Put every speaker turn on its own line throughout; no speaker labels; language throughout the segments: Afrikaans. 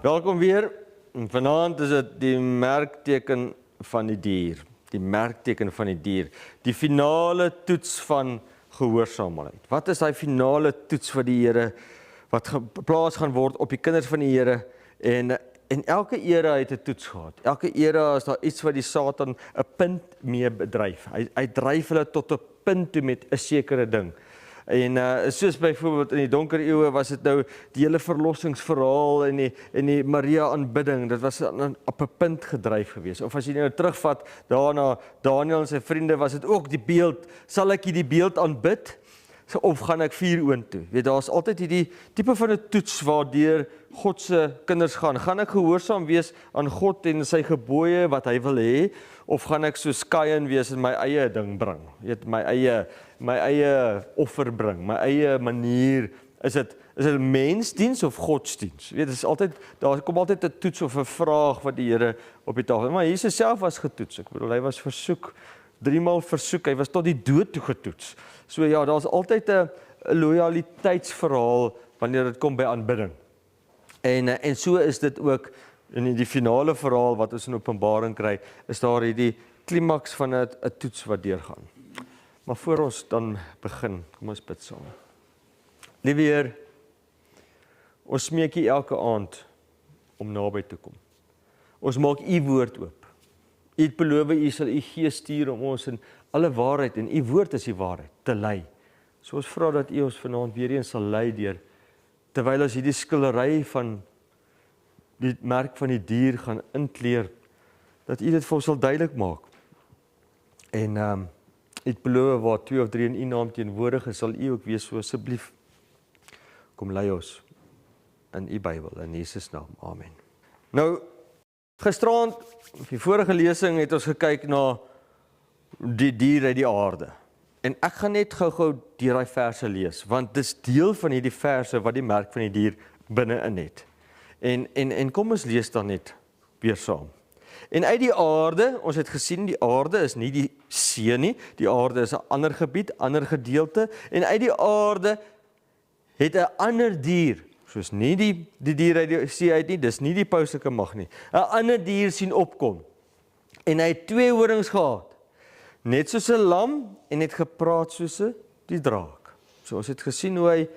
Welkom weer. Vanaand is dit die merkteken van die dier. Die merkteken van die dier. Die finale toets van gehoorsaamheid. Wat is die finale toets vir die Here wat geplaas gaan word op die kinders van die Here? En elke era het 'n toets gehad. Elke era is daar iets wat die Satan 'n punt mee bedryf. Hy dryf hulle tot 'n punt toe met 'n sekere ding. En soos byvoorbeeld in die donker eeue was dit nou die hele verlossingsverhaal en die Maria aanbidding, dit was op 'n punt gedryf gewees. Of as jy nou terugvat daarna Daniel en sy vriende, was dit ook die beeld, sal ek hierdie beeld aanbid of gaan ek vuur oontoe? Weet, daar's altyd hierdie tipe van 'n toets waardeur God se kinders gaan ek gehoorsaam wees aan God en sy gebooie wat hy wil hê, of gaan ek soos Kain wees en my eie ding bring, weet, my eie offer bring, my eie manier, is dit mensdiens of godsdiens? Weet, daar kom altyd 'n toets of 'n vraag wat die Here op die tafel, maar Jesus self was getoets, ek bedoel, hy was versoek, 3 maal versoek, hy was tot die dood toe getoets. So ja, daar's altyd 'n loyaliteitsverhaal wanneer dit kom by aanbidding. En so is dit ook in die finale verhaal wat ons in Openbaring kry, is daar hierdie klimaks van 'n toets wat deurgaan. Maar voor ons dan begin, kom ons bid saam. Liewe Heer, ons smeek U elke aand om naby te kom. Ons maak U woord oop. U het beloof U sal U Gees stuur om ons in alle waarheid, en U woord is die waarheid, te lei. So ons vra dat U ons vanaand weer eens sal lei deur, terwyl ons hierdie skildery van die merk van die dier gaan inkleer, dat U dit vir ons sal duidelik maak. En U het beloof waar 2 of 3 in U naam teenwoordig is, sal U ook wees, so asseblief kom lei ons in U Bybel, in Jesus naam. Amen. Nou, gisterand, die vorige lesing het ons gekyk na die dier uit die aarde. En ek gaan net gou-gou deur daai verse lees, want dis deel van hierdie verse wat die merk van die dier binne-in het. En kom ons lees dan net weer saam. En uit die aarde, ons het gesien, die aarde is nie die see nie, die aarde is 'n ander gebied, ander gedeelte, en uit die aarde het 'n ander dier, soos nie die dier uit die see uit nie, dis nie die pauslike mag nie, 'n ander dier sien opkom, en hy het 2 horings gehad, net soos 'n lam, en het gepraat soos die draak. So ons het gesien hoe hy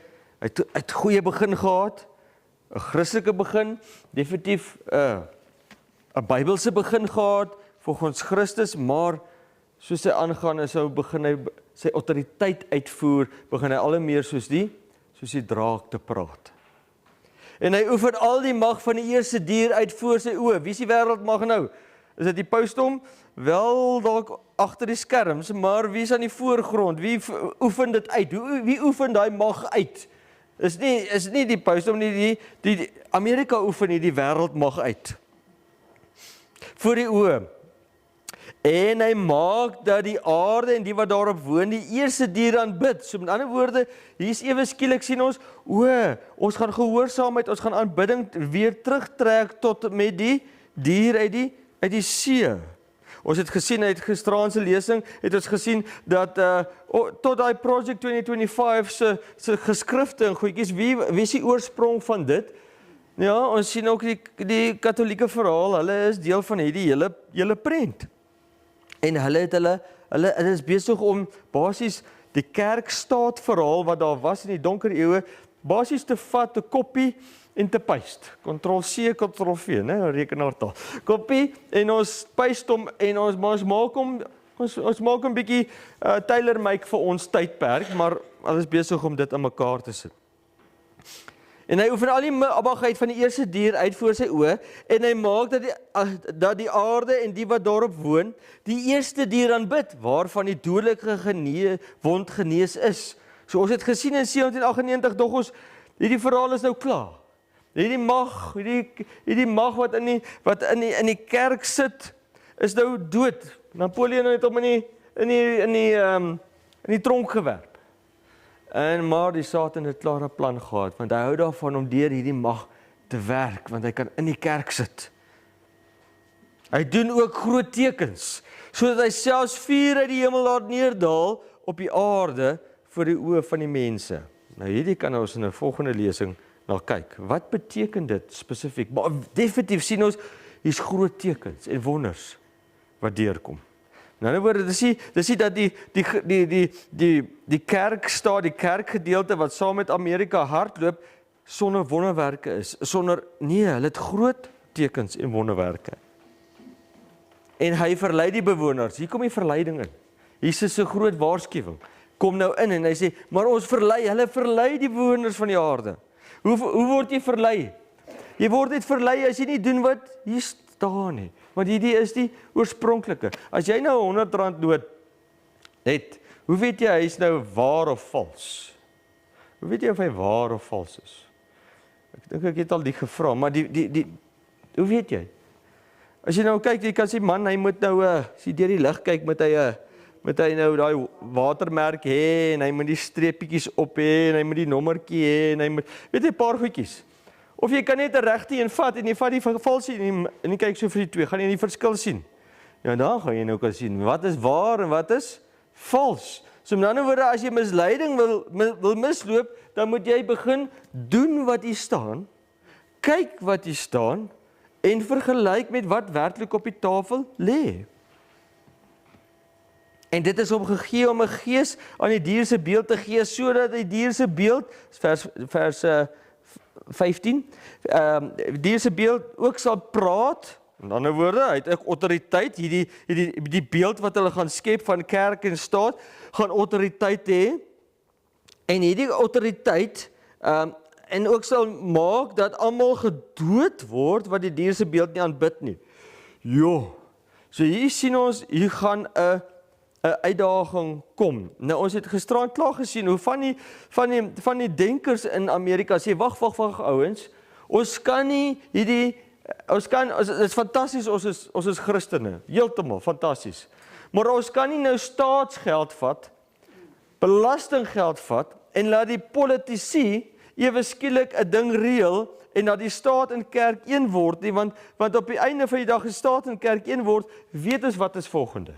het goeie begin gehad, 'n Christelike begin, definitief 'n Bybelse begin gehad, volgens Christus, maar soos hy aangaan is, begin hy sy autoriteit uitvoer, begin hy al hoe meer soos die draak te praat. En hy oefen al die mag van die eerste dier uit voor sy oë. Wie is die wêreldmag nou? Is dit die pausdom? Wel, dalk agter die skerms, maar wie is aan die voorgrond? Wie oefen dit uit? Wie oefen daai mag uit? Is nie die pausdom nie, die Amerika oefen nie die wêreldmag uit. Voor die oë. En hy maak dat die aarde en die wat daarop woon, die eerste dier aanbid. So met ander woorde, hier is ewe skielik sien ons, ons gaan gehoorsaamheid, ons gaan aanbidding weer terugtrek tot met die dier uit die see. Ons het gesien uit gisteraand se lesing, het ons gesien dat tot daai Project 2025 se geskrifte en goedjies, wie is die oorsprong van dit? Ja, ons sien ook die katholieke verhaal, hulle is deel van hierdie hele prent. En hulle is besig om basies die kerkstaat verhaal wat daar was in die donker eeue, basies te vat, te kopie en te paste. Ctrl-C, Ctrl-V, né, rekenaartaal. Kopie en ons paste hom en ons maak hom bietjie tailor-make vir ons tydperk, maar hulle is besig om dit in mekaar te sit. En hy oefen al die magtigheid van die eerste dier uit voor sy oë, en hy maak dat die aarde en die wat daarop woon, die eerste dier aanbid, waarvan die dodelike wond genees is. So ons het gesien in 1798, dog hierdie verhaal is nou klaar. Hierdie mag wat in die kerk sit, is nou dood. Napoleon het hom in die tronk gewerp. Maar die Satan het klare plan gehad, want hy hou daarvan om deur hierdie mag te werk, want hy kan in die kerk sit. Hy doen ook groot tekens, sodat hy selfs vuur uit die hemel laat neerdal op die aarde voor die oë van die mense. Nou hierdie kan ons in 'n volgende lesing na kyk. Wat beteken dit spesifiek? Maar definitief sien ons, hier's groot tekens en wonders wat deurkom. In ander woorde, dis nie dat die kerkstaat, die kerkgedeelte wat saam met Amerika hardloop, sonder wonderwerke is. Nee, hulle het groot tekens en wonderwerke. En hy verlei die bewoners. Hier kom die verleiding in. Jesus se groot waarskuwing. Kom nou in en hy sê, maar hulle verlei die bewoners van die aarde. Hoe word jy verlei? Jy word net verlei as jy nie doen wat hier staan nie. Want hierdie is die oorspronklike. As jy nou R100 nood het, hoe weet jy hy is nou waar of vals? Hoe weet jy of hy waar of vals is? Ek dink ek het al die gevra, maar hoe weet jy? As jy nou kyk, jy kan sê, man, hy moet nou, as jy deur die lig kyk, moet hy nou daai watermerk hê, en hy moet die streepietjies op hê, en hy moet die nommertjie hê, en hy moet, weet jy, 'n paar goedjies. Of jy kan net 'n regte een vat, en jy vat die valsie, en jy kyk so vir die twee, gaan jy die verskil sien. Ja, dan gaan jy nou kan sien, wat is waar en wat is vals. So met ander woorde, as jy misleiding wil misloop, dan moet jy begin doen wat hier staan, kyk wat hier staan, en vergelyk met wat werklik op die tafel lê. En dit is hom gegee om 'n gees aan die dier se beeld te gee, sodat die dier se beeld, vers 15, die dier se beeld ook sal praat. In ander woorde, hy het ook autoriteit, die beeld wat hulle gaan skep van kerk en staat, gaan autoriteit hê, en hierdie autoriteit, en ook sal maak dat almal gedood word wat die dier se beeld nie aanbid nie. Jo, so hier sien ons, hier gaan 'n uitdaging kom. Nou ons het gisterand klaar gesien hoe van die denkers in Amerika sê, wag ouens, ons kan nie hierdie, dit is fantasties, ons is Christene, heeltemal fantasties. Maar ons kan nie nou staatsgeld vat, belastinggeld vat, en laat die politici ewe skielik 'n ding reël, en dat die staat en kerk een word nie, want op die einde van die dag is staat en kerk een word, weet ons wat is volgende.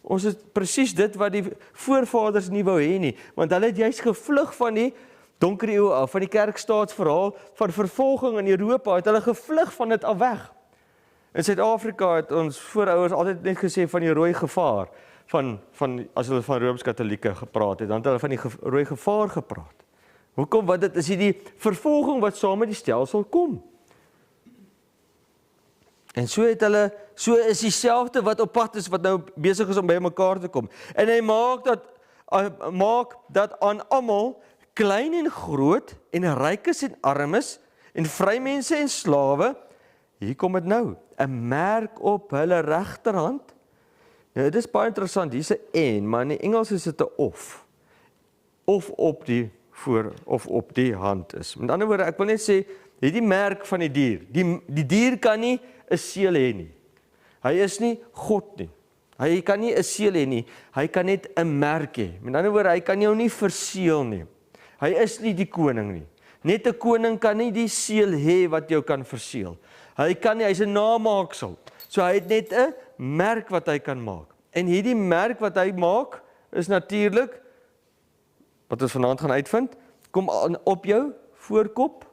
Ons is presies dit wat die voorvaders nie wou hê nie, want hulle het juist gevlug van die donker eeue af, van die kerkstaatsverhaal, van vervolging in Europa, het hulle gevlug van dit af weg. In Suid-Afrika het ons voorouers altyd net gesê van die rooi gevaar, as hulle van Rooms-Katolieke gepraat het, dan het hulle van die rooi gevaar gepraat. Hoekom? Want dit is die vervolging wat saam met die stelsel kom. En so is dieselfde wat op pad is, wat nou besig is om by mekaar te kom. En hy maak dat aan almal, klein en groot, en rykes en armes, en vrymense en slawe, hier kom dit nou, 'n merk op hulle regterhand. Nou, dit is baie interessant, hier is 'n en, maar in die Engels is dit 'n of. Of op die of op die hand is. Met ander woorde, ek wil net sê, hierdie merk van die dier, die dier kan nie 'n seël hê nie. Hy is nie God nie. Hy kan nie 'n seël hê nie. Hy kan net 'n merk hê. Met ander woorde, hy kan jou nie verseël nie. Hy is nie die koning nie. Net 'n koning kan nie die seël hê wat jou kan verseël. Hy's 'n namaaksel. So hy het net 'n merk wat hy kan maak. En hierdie merk wat hy maak, is natuurlik, wat ons vanaand gaan uitvind, kom op jou voorkop,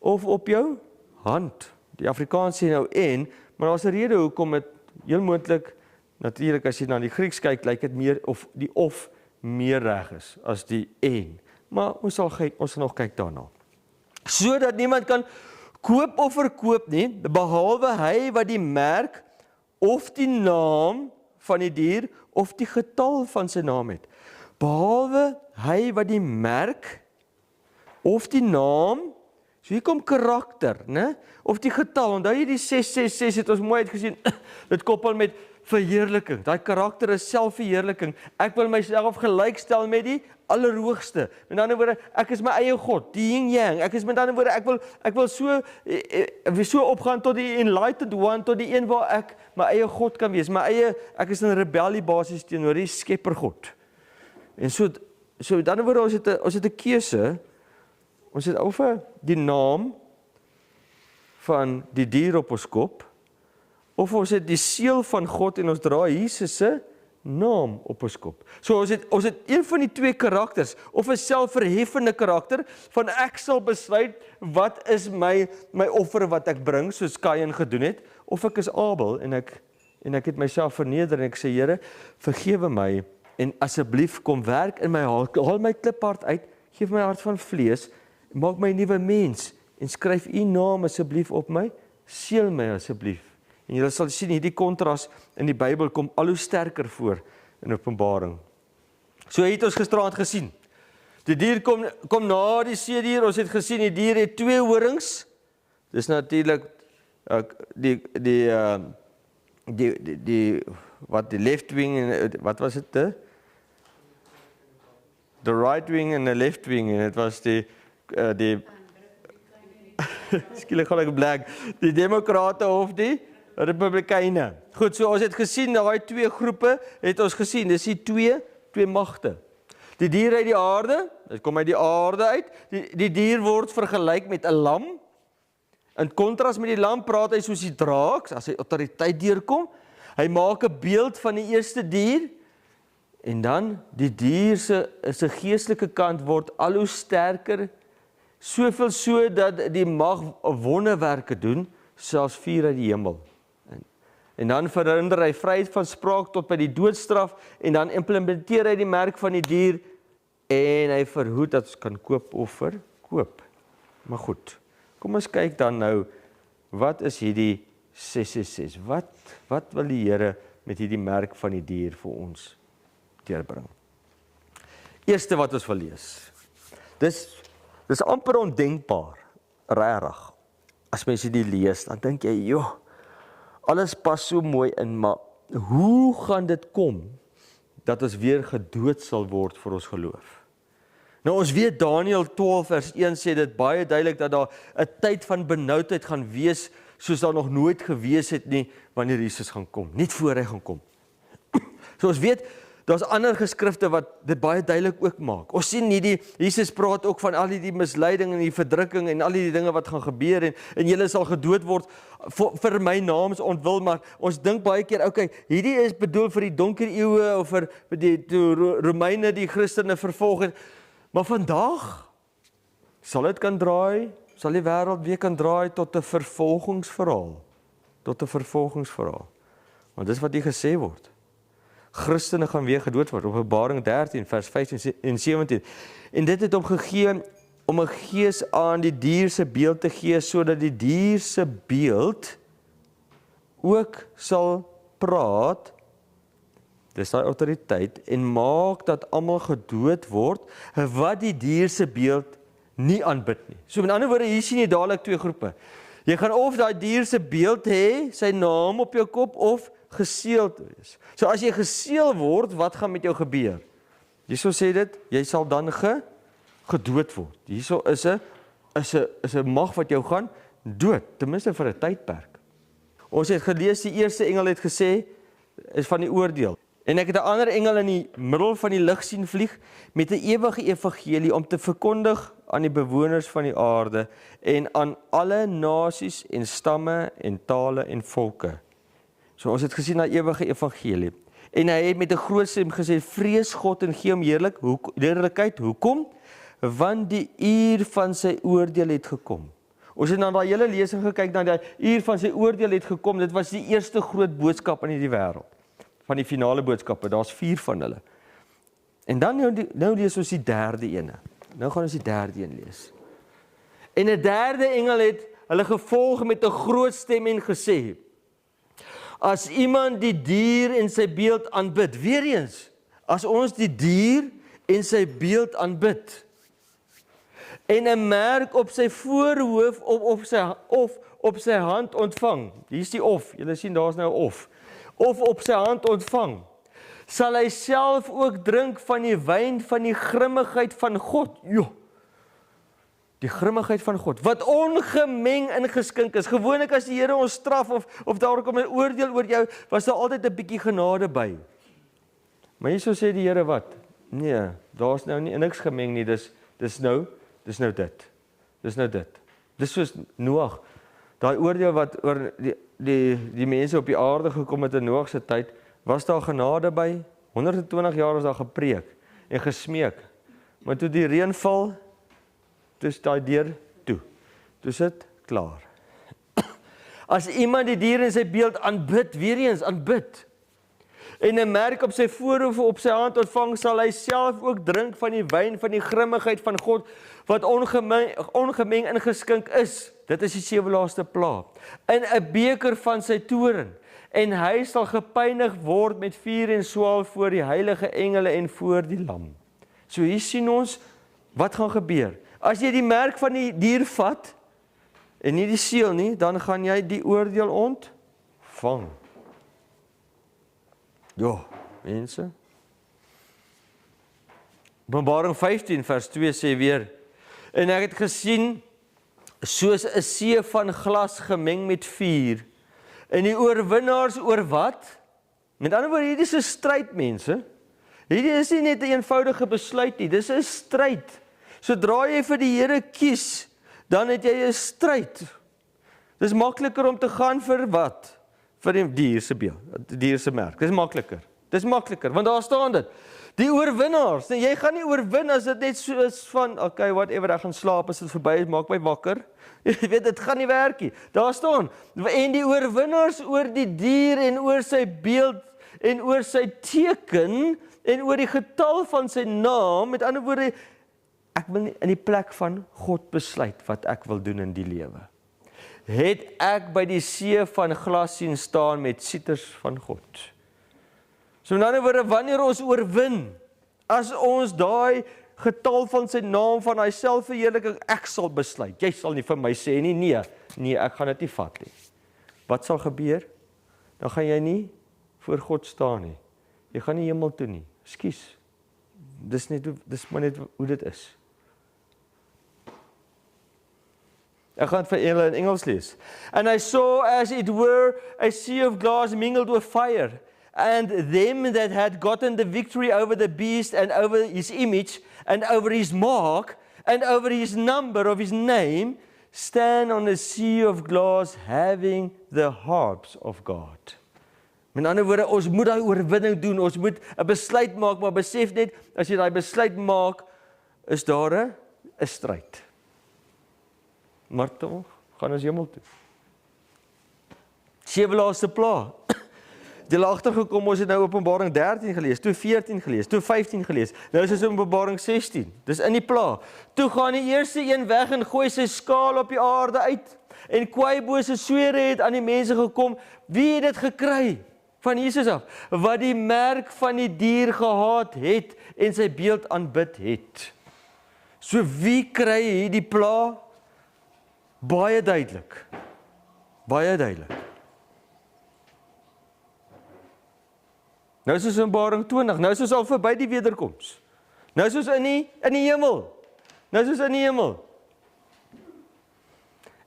of op jou hand. Die Afrikaans sê nou en, maar daar's 'n rede hoekom dit heel moontlik, natuurlik as jy na die Grieks kyk, lyk dit meer of meer reg is as die en. Maar ons sal nog kyk daarna. Sodat niemand kan koop of verkoop nie, behalwe hy wat die merk of die naam van die dier of die getal van sy naam het. Behalwe hy wat die merk of die naam, so hier kom karakter, né? Of die getal, onthou jy die 666 het ons mooi uitgesien, dit koppel met verheerliking, daai karakter is selfverheerliking, ek wil myself gelykstel met die allerhoogste, met ander woorde, ek is my eie God, die yin-yang, ek is met ander woorde, ek wil so opgaan tot die enlightened one, tot die een waar ek my eie God kan wees, ek is in rebellie basis teenoor die skepper God. En so met ander woorde, ons het 'n keuse. Ons het of die naam van die dier op ons kop, of ons het die seël van God en ons dra Jesus se naam op ons kop. So ons het een van die twee karakters, of 'n selfverheffende karakter, van ek sal besluit, wat is my offer wat ek bring, soos Kain gedoen het, of ek is Abel, en ek het myself verneder, en ek sê, Here, vergewe my, en asseblief kom werk in my hart, haal my kliphart uit, geef my hart van vlees, maak my 'n nuwe mens, en skryf u naam asseblief op my, seël my asseblief. En julle sal sien, hierdie kontras in die Bybel kom al hoe sterker voor in Openbaring. So het ons gisteraand gesien. Die dier kom na die seedier, ons het gesien, die dier het 2 horings. Dis natuurlik die left wing en wat was dit? The right wing en the left wing, en dit was die skielik gaan ek blank, die demokrate of die Republikeine. Goed, so ons het gesien, daai 2 groepe, het ons gesien, dis die twee magte. Die dier uit die aarde, dit kom uit die aarde uit, die dier word vergelyk met 'n lam. In kontras met die lam praat hy soos die draak, as hy autoriteit deurkom. Hy maak 'n beeld van die eerste dier, en dan die dier se geestelike kant word al hoe sterker, soveel so dat die mag wonderwerke doen, selfs vuur uit die hemel. En dan verhinder hy vryheid van spraak tot by die doodstraf, en dan implementeer hy die merk van die dier, en hy verhoed dat ons kan koop of verkoop. Maar goed, kom ons kyk dan nou, wat is hierdie 666? Wat wil die Here met hierdie merk van die dier vir ons deurbring? Eerste wat ons wil lees. Dis amper ondenkbaar, regtig. As mense dit lees, dan dink jy, joh, alles pas so mooi in, maar hoe gaan dit kom dat ons weer gedood sal word vir ons geloof? Nou ons weet Daniël 12 vers 1 sê dit baie duidelik dat daar 'n tyd van benoudheid gaan wees, soos daar nog nooit gewees het nie, wanneer Jesus gaan kom, net voor hy gaan kom. So ons weet, daar's ander geskrifte wat dit baie duidelik ook maak. Ons sien Jesus praat ook van al die misleiding en die verdrukking en al die dinge wat gaan gebeur, en julle sal gedood word vir my naams ontwil, maar ons dink baie keer, okay, hierdie is bedoel vir die donker eeue, of vir die Romeine die Christene vervolg het, maar vandag sal dit kan draai, sal die wêreld weer kan draai tot 'n vervolgingsverhaal, want dis wat hier gesê word. Christene gaan weer gedood word, Openbaring 13 vers 15 en 17. En dit het hom gegee om 'n gees aan die dier se beeld te gee, sodat die dier se beeld ook sal praat, dis daai autoriteit, en maak dat almal gedood word, wat die dier se beeld nie aanbid nie. So met ander woorde, hier sien jy dadelik 2 groepe. Jy gaan of daai dier se beeld hê, sy naam op jou kop, of geseël te wees. So as jy geseël word, wat gaan met jou gebeur? Hierso sê dit, jy sal dan gedood word. Hierso is 'n mag wat jou gaan dood, ten minste vir 'n tydperk. Ons het gelees, die eerste engel het gesê, is van die oordeel. En ek het 'n ander engel in die middel van die lug sien vlieg, met 'n ewige evangelie, om te verkondig aan die bewoners van die aarde, en aan alle nasies en stamme en tale en volke. So ons het gesien na ewige evangelie. En hy het met 'n groot stem gesê, vrees God en gee hom heerlikheid. Hoekom? Want die uur van sy oordeel het gekom. Ons het na daai hele lesing gekyk, na die uur van sy oordeel het gekom. Dit was die eerste groot boodskap in hierdie wêreld. Van die finale boodskappe, daar's 4 van hulle. En dan nou lees ons die derde ene. Nou gaan ons die derde een lees. En 'n derde engel het hulle gevolg met 'n groot stem en gesê, as iemand die dier en sy beeld aanbid, weer eens, as ons die dier en sy beeld aanbid, en 'n merk op sy voorhoof of op sy hand ontvang, hier is die of, julle sien daar's nou of op sy hand ontvang, sal hy self ook drink van die wyn van die grimmigheid van God. Jo, die grimmigheid van God, wat ongemeng ingeskink is. Gewoonlik as die Here ons straf of daar kom 'n oordeel oor jou, was daar altyd 'n bietjie genade by. Maar hierso sê die Here wat? Nee, daar's nou nie niks gemeng nie, dis nou dit. Dis soos Noag. Daai oordeel wat oor die mense op die aarde gekom het in Noag se tyd, was daar genade by? 120 jaar is daar gepreek en gesmeek. Maar toe die reën val, toe is daai deur toe. Toe is dit klaar. As iemand die dier in sy beeld aanbid, weer eens aanbid, en 'n merk op sy voorhoof op sy hand ontvang, sal hy self ook drink van die wyn van die grimmigheid van God, wat ongemeng ingeskink is. Dit is die 7 laaste plaag. In 'n beker van sy toorn. En hy sal gepynig word met vuur en swaal voor die heilige engele en voor die lam. So hier sien ons, wat gaan gebeur? As jy die merk van die dier vat, en nie die seël nie, dan gaan jy die oordeel ontvang. Ja, mense. Openbaring 15 vers 2 sê weer, en ek het gesien, soos 'n see van glas gemeng met vuur, en die oorwinnaars oor wat? Met ander woorde, hierdie is 'n stryd, mense. Hierdie is nie net 'n eenvoudige besluit nie, dis 'n stryd. Sodra jy vir die Here kies, dan het jy 'n stryd. Dis makliker om te gaan vir wat? Vir die dier se beeld, die dier se merk. Dis makliker, want daar staan dit. Die oorwinnaars, jy gaan nie oorwin as dit net so is van, okay, whatever, ek gaan slaap as dit verby is, maak my wakker. Jy weet, dit gaan nie werk nie. Daar staan, en die oorwinnaars oor die dier en oor sy beeld en oor sy teken en oor die getal van sy naam, met ander woorde, ek wil in die plek van God besluit wat ek wil doen in die lewe. Het ek by die see van glas sien staan met sieters van God. So in ander woorde, wanneer ons oorwin, as ons daai getal van sy naam, van hy selfverheerliking, ek sal besluit, jy sal nie vir my sê nie, nee, ek gaan dit nie vat nie. Wat sal gebeur? Dan gaan jy nie voor God staan nie. Jy gaan nie hemel toe nie. Ekskuus. Dis maar net hoe dit is. Ek gaan vir julle in Engels lees. And I saw as it were a sea of glass mingled with fire, and them that had gotten the victory over the beast and over his image and over his mark and over his number of his name stand on a sea of glass having the harps of God. Met ander woorde, ons moet daai oorwinning doen, ons moet 'n besluit maak, maar besef net, as jy daai besluit maak, is daar 'n stryd. Maar tog, gaan ons hemel toe. 7 laaste plaag. Jy het agtergekom, ons het nou Openbaring 13 gelees, toe 14 gelees, toe 15 gelees, nou is ons in Openbaring 16, dis in die plaag. Toe gaan die eerste een weg en gooi sy skaal op die aarde uit, en kwaaibose swere het aan die mense gekom, wie het dit gekry? Van Jesus af, wat die merk van die dier gehaat het, en sy beeld aanbid het. So wie kry hierdie plaag? Baie duidelik. Baie duidelik. Nou is ons in Openbaring 20, nou is ons al verby die wederkoms. Nou is ons in die hemel. Nou is ons in die hemel.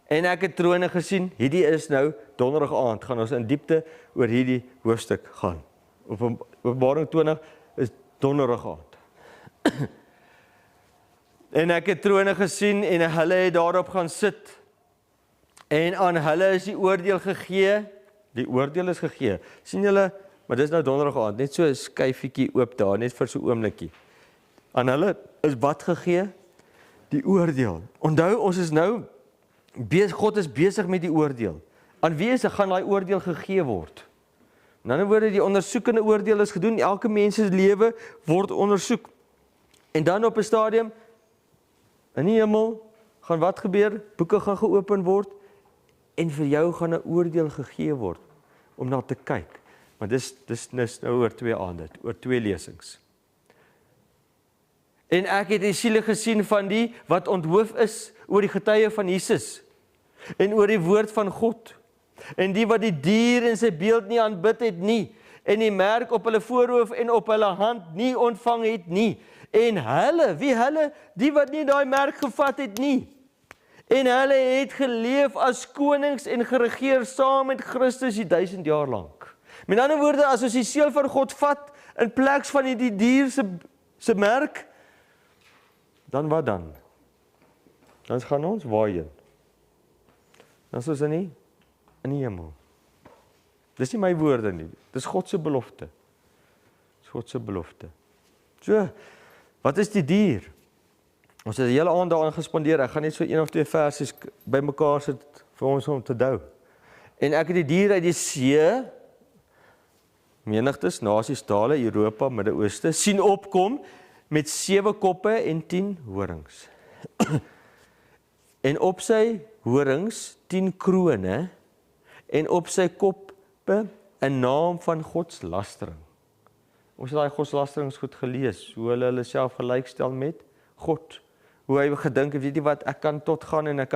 En ek het trone gesien, hierdie is nou donderdag aand, gaan ons in diepte oor hierdie hoofstuk gaan. Openbaring 20 is donderdag aand. En ek het trone gesien en hulle het daarop gaan sit. En aan hulle is die oordeel gegee. Die oordeel is gegee. Sien julle, maar dis nou donderdag aand, net so 'n skyfietjie oop daar, net vir so 'n oomblikie. Aan hulle is wat gegee? Die oordeel. Onthou, ons is nou God is besig met die oordeel. Aan wie gaan daai oordeel gegee word? In ander woorde, die ondersoekende oordeel is gedoen, elke mens se lewe word ondersoek. En dan op 'n stadium in die hemel gaan wat gebeur? Boeke gaan geopen word en vir jou gaan 'n oordeel gegee word om na te kyk. Maar dis nou oor 2 aande, oor 2 lesings. En ek het die siele gesien van die wat onthoof is oor die getuie van Jesus en oor die woord van God. En die wat die dier in sy beeld nie aanbid het nie, en die merk op hulle voorhoof en op hulle hand nie ontvang het nie. En hulle, wie hulle? Die wat nie daai merk gevat het nie. En hulle het geleef as konings en geregeer saam met Christus die 1000 jaar lank. Met ander woorde, as ons die seël van God vat in plek van die dier se merk, dan wat dan? Dan gaan ons waarheen? Dan is ons in die hemel. Dis nie my woorde nie, dis God se belofte. Dis God se belofte. So, wat is die dier? Ons het die hele aand daaraan gespandeer. Ek gaan net so 1 of 2 versies bymekaar sit vir ons om te dou. En ek het die dier uit die see, menigtes, nasies, tale, Europa, Midde-Ooste, sien opkom met 7 koppe en 10 horings. En op sy horings 10 krone en op sy koppe 'n naam van godslastering. Ons het daai godslasterings goed gelees, hoe hulle self gelykstel met God. Hoe hy gedink het, weet jy wat, ek kan tot gaan en ek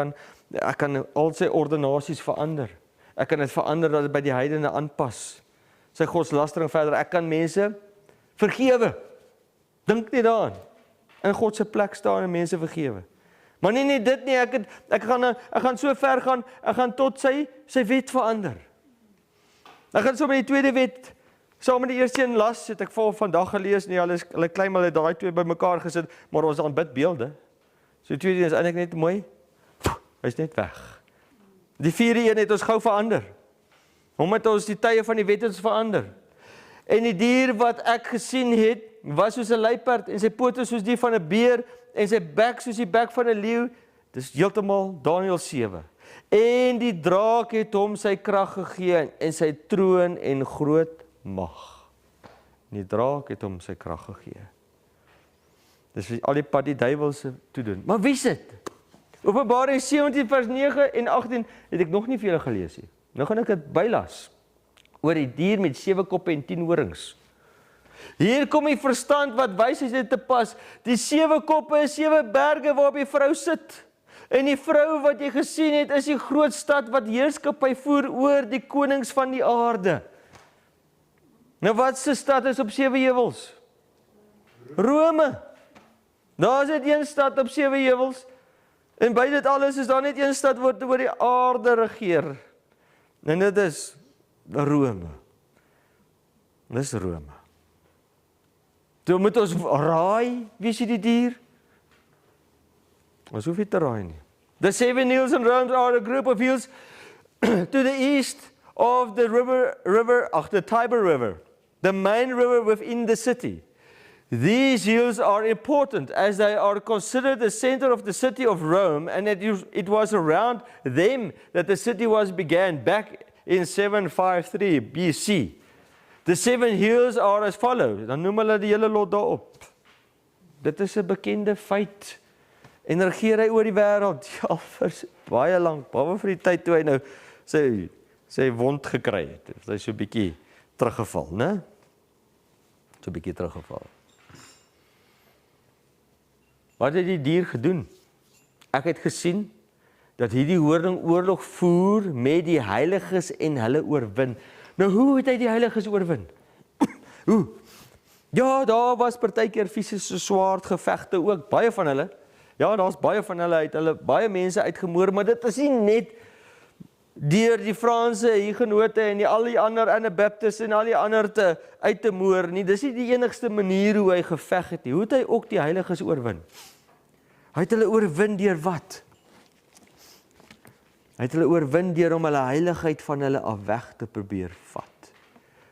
kan al sy ordinasies verander. Ek kan dit verander dat dit by die heidene aanpas. Sy godslastering verder, ek kan mense vergewe. Dink nie daaraan. In God se plek staan en mense vergewe. Maar nie dit nie, ek gaan so ver gaan, ek gaan tot sy wet verander. Ek gaan so met die tweede wet, saam met die eerste een las, het ek vandag gelees, nie, hulle klein maar daai twee bymekaar gesit, maar ons aanbid beelde. So die tweede een is eintlik net mooi, hy's net weg. Die vierde een het ons gou verander, omdat ons die tye van die wet ons verander. En die dier wat ek gesien het, was soos 'n luiperd, en sy pote soos die van 'n beer, en sy bek soos die bek van 'n leeu. Dis heeltemal Daniël 7. En die draak het hom sy krag gegee, en sy troon en groot mag. En die draak het hom sy krag gegee. Dis al die pad die duiwel se toe doen. Maar wie is dit? Openbaring 17 vers 9 en 18 het ek nog nie vir julle gelees nie. Nou gaan ek dit bylas. Oor die dier met 7 koppe en 10 horings. Hier kom die verstand wat wysheid te pas. Die 7 koppe is 7 berge waarop die vrou sit. En die vrou wat jy gesien het, is die groot stad wat heerskappy voer oor die konings van die aarde. Nou wat se stad is op 7 heuwels? Rome. Daar is net een stad op 7 heuwels. En by dit alles is daar net een stad wat oor die aarde regeer. En dit is Rome. Dis Rome. Toe moet ons raai, wie is die dier? Ons hoef nie te raai nie. The 7 hills in Rome are a group of hills to the east of the the Tiber River, the main river within the city. These hills are important as they are considered the center of the city of Rome, and it was around them that the city was began back in 753 BC. The 7 hills are as follows. Dan noem hulle die hele lot daarop. Dit is 'n bekende feit. En regeer hy oor die wêreld ja, vir baie lank, behalwe vir die tyd toe hy nou sy wond gekry het. Hy so 'n bietjie teruggeval, né? So 'n bietjie teruggeval. Wat het die dier gedoen? Ek het gesien dat hierdie horing oorlog voer met die heiliges en hulle oorwin. Nou hoe het hy die heiliges oorwin? Hoe? Ja, daar was partykeer fisiese swaard gevegte ook, baie van hulle. Ja, daar's baie van hulle uit hulle baie mense uitgemoor, maar dit is nie net deur die Franse Hugenote en al die ander Anabaptists en al die ander uit te moor nie. Dis nie die enigste manier hoe hy geveg het nie. Hoe het hy ook die heiliges oorwin? Hy het hulle oorwin deur wat? Hy het hulle oorwin deur om hulle heiligheid van hulle af weg te probeer vat.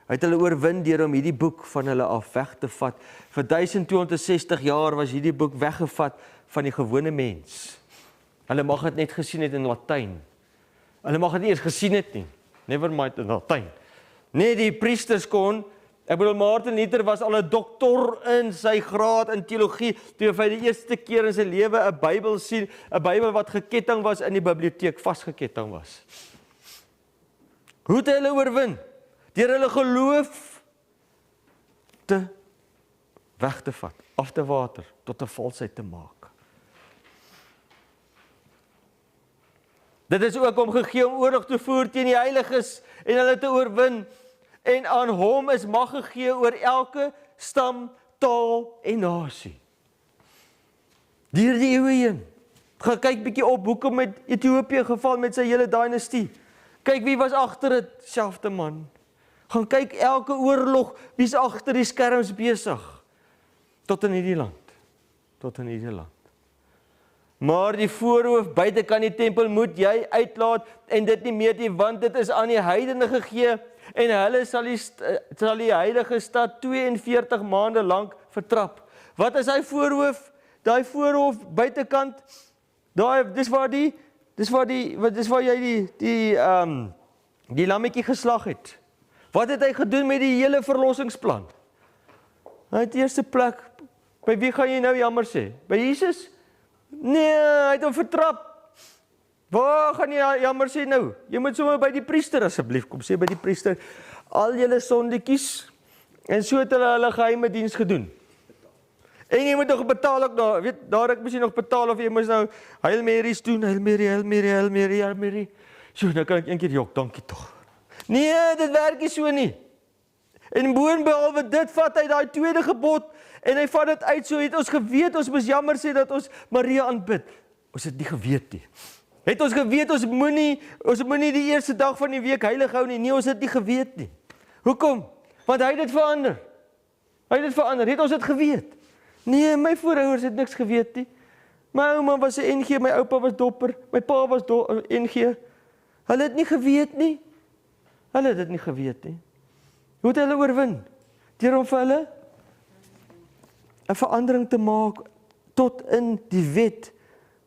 Hy het hulle oorwin deur om hierdie boek van hulle af weg te vat. Vir 1260 jaar was hierdie boek weggevat van die gewone mens. Hulle mag dit net gesien het in Latyn. Hulle mag dit nie eens gesien het nie. Never mind in Latyn. Net die priesters kon. Ek bedoel, Martin Luther was al 'n dokter in sy graad in teologie, toe hy die eerste keer in sy lewe 'n Bybel sien, 'n Bybel wat geketting was in die biblioteek, vasgeketting was. Hoe het hy hulle oorwin? Deur hulle geloof te weg te vat, af te water, tot 'n valsheid te maak. Dit is ook omgegee om oorlog te voer teen die heiliges en hulle te oorwin. En aan hom is mag gegee oor elke stam, taal en nasie. Deur die eeue heen. Gaan kyk bietjie op hoekom het Ethiopië geval met sy hele dinastie. Kyk wie was agter dit, selfde man. Gaan kyk elke oorlog, wie's agter die skerms besig. Tot in hierdie land. Tot in hierdie land. Maar die voorhoof buitekant die tempel moet jy uitlaat en dit nie meer nie, want dit is aan die heidene gegee. En hulle sal die heilige stad 42 maande lank vertrap. Wat is hy voorhoof? Daai voorhof buitekant, dis waar jy die lammetjie geslag het. Wat het hy gedoen met die hele verlossingsplan? Hy het eerste plek, by wie gaan jy nou jammer sê? By Jesus? Nee, hy het hom vertrap. Waar gaan jy jammer sê nou? Jy moet sommer by die priester asseblief kom sê by die priester, al julle sondetjies, en so het hulle geheime diens gedoen. En jy moet nog betaal ook nou, weet, daar ek misschien nog betaal, of jy moet nou Hail Marys doen, Hail Mary, Hail Mary, Hail Mary, Hail Mary. So, nou kan ek een keer jok, dankie toch. Nee, dit werk nie so nie. En boonbehalwe dit vat hy daai tweede gebod, en hy vat dit uit, so het ons geweet, ons moes jammer sê dat ons Maria aanbid. Ons het nie geweet nie. Het ons geweet, ons moenie die eerste dag van die week heilig hou nie, nee, ons het nie geweet nie. Hoekom? Want hy het dit verander. Het ons dit geweet? Nee, my voorouers het niks geweet nie. My ouma was 'n NG, my oupa was dopper, my pa was NG. Hulle het nie geweet nie. Hoe het hulle oorwin? Deur om vir hulle 'n verandering te maak tot in die wet,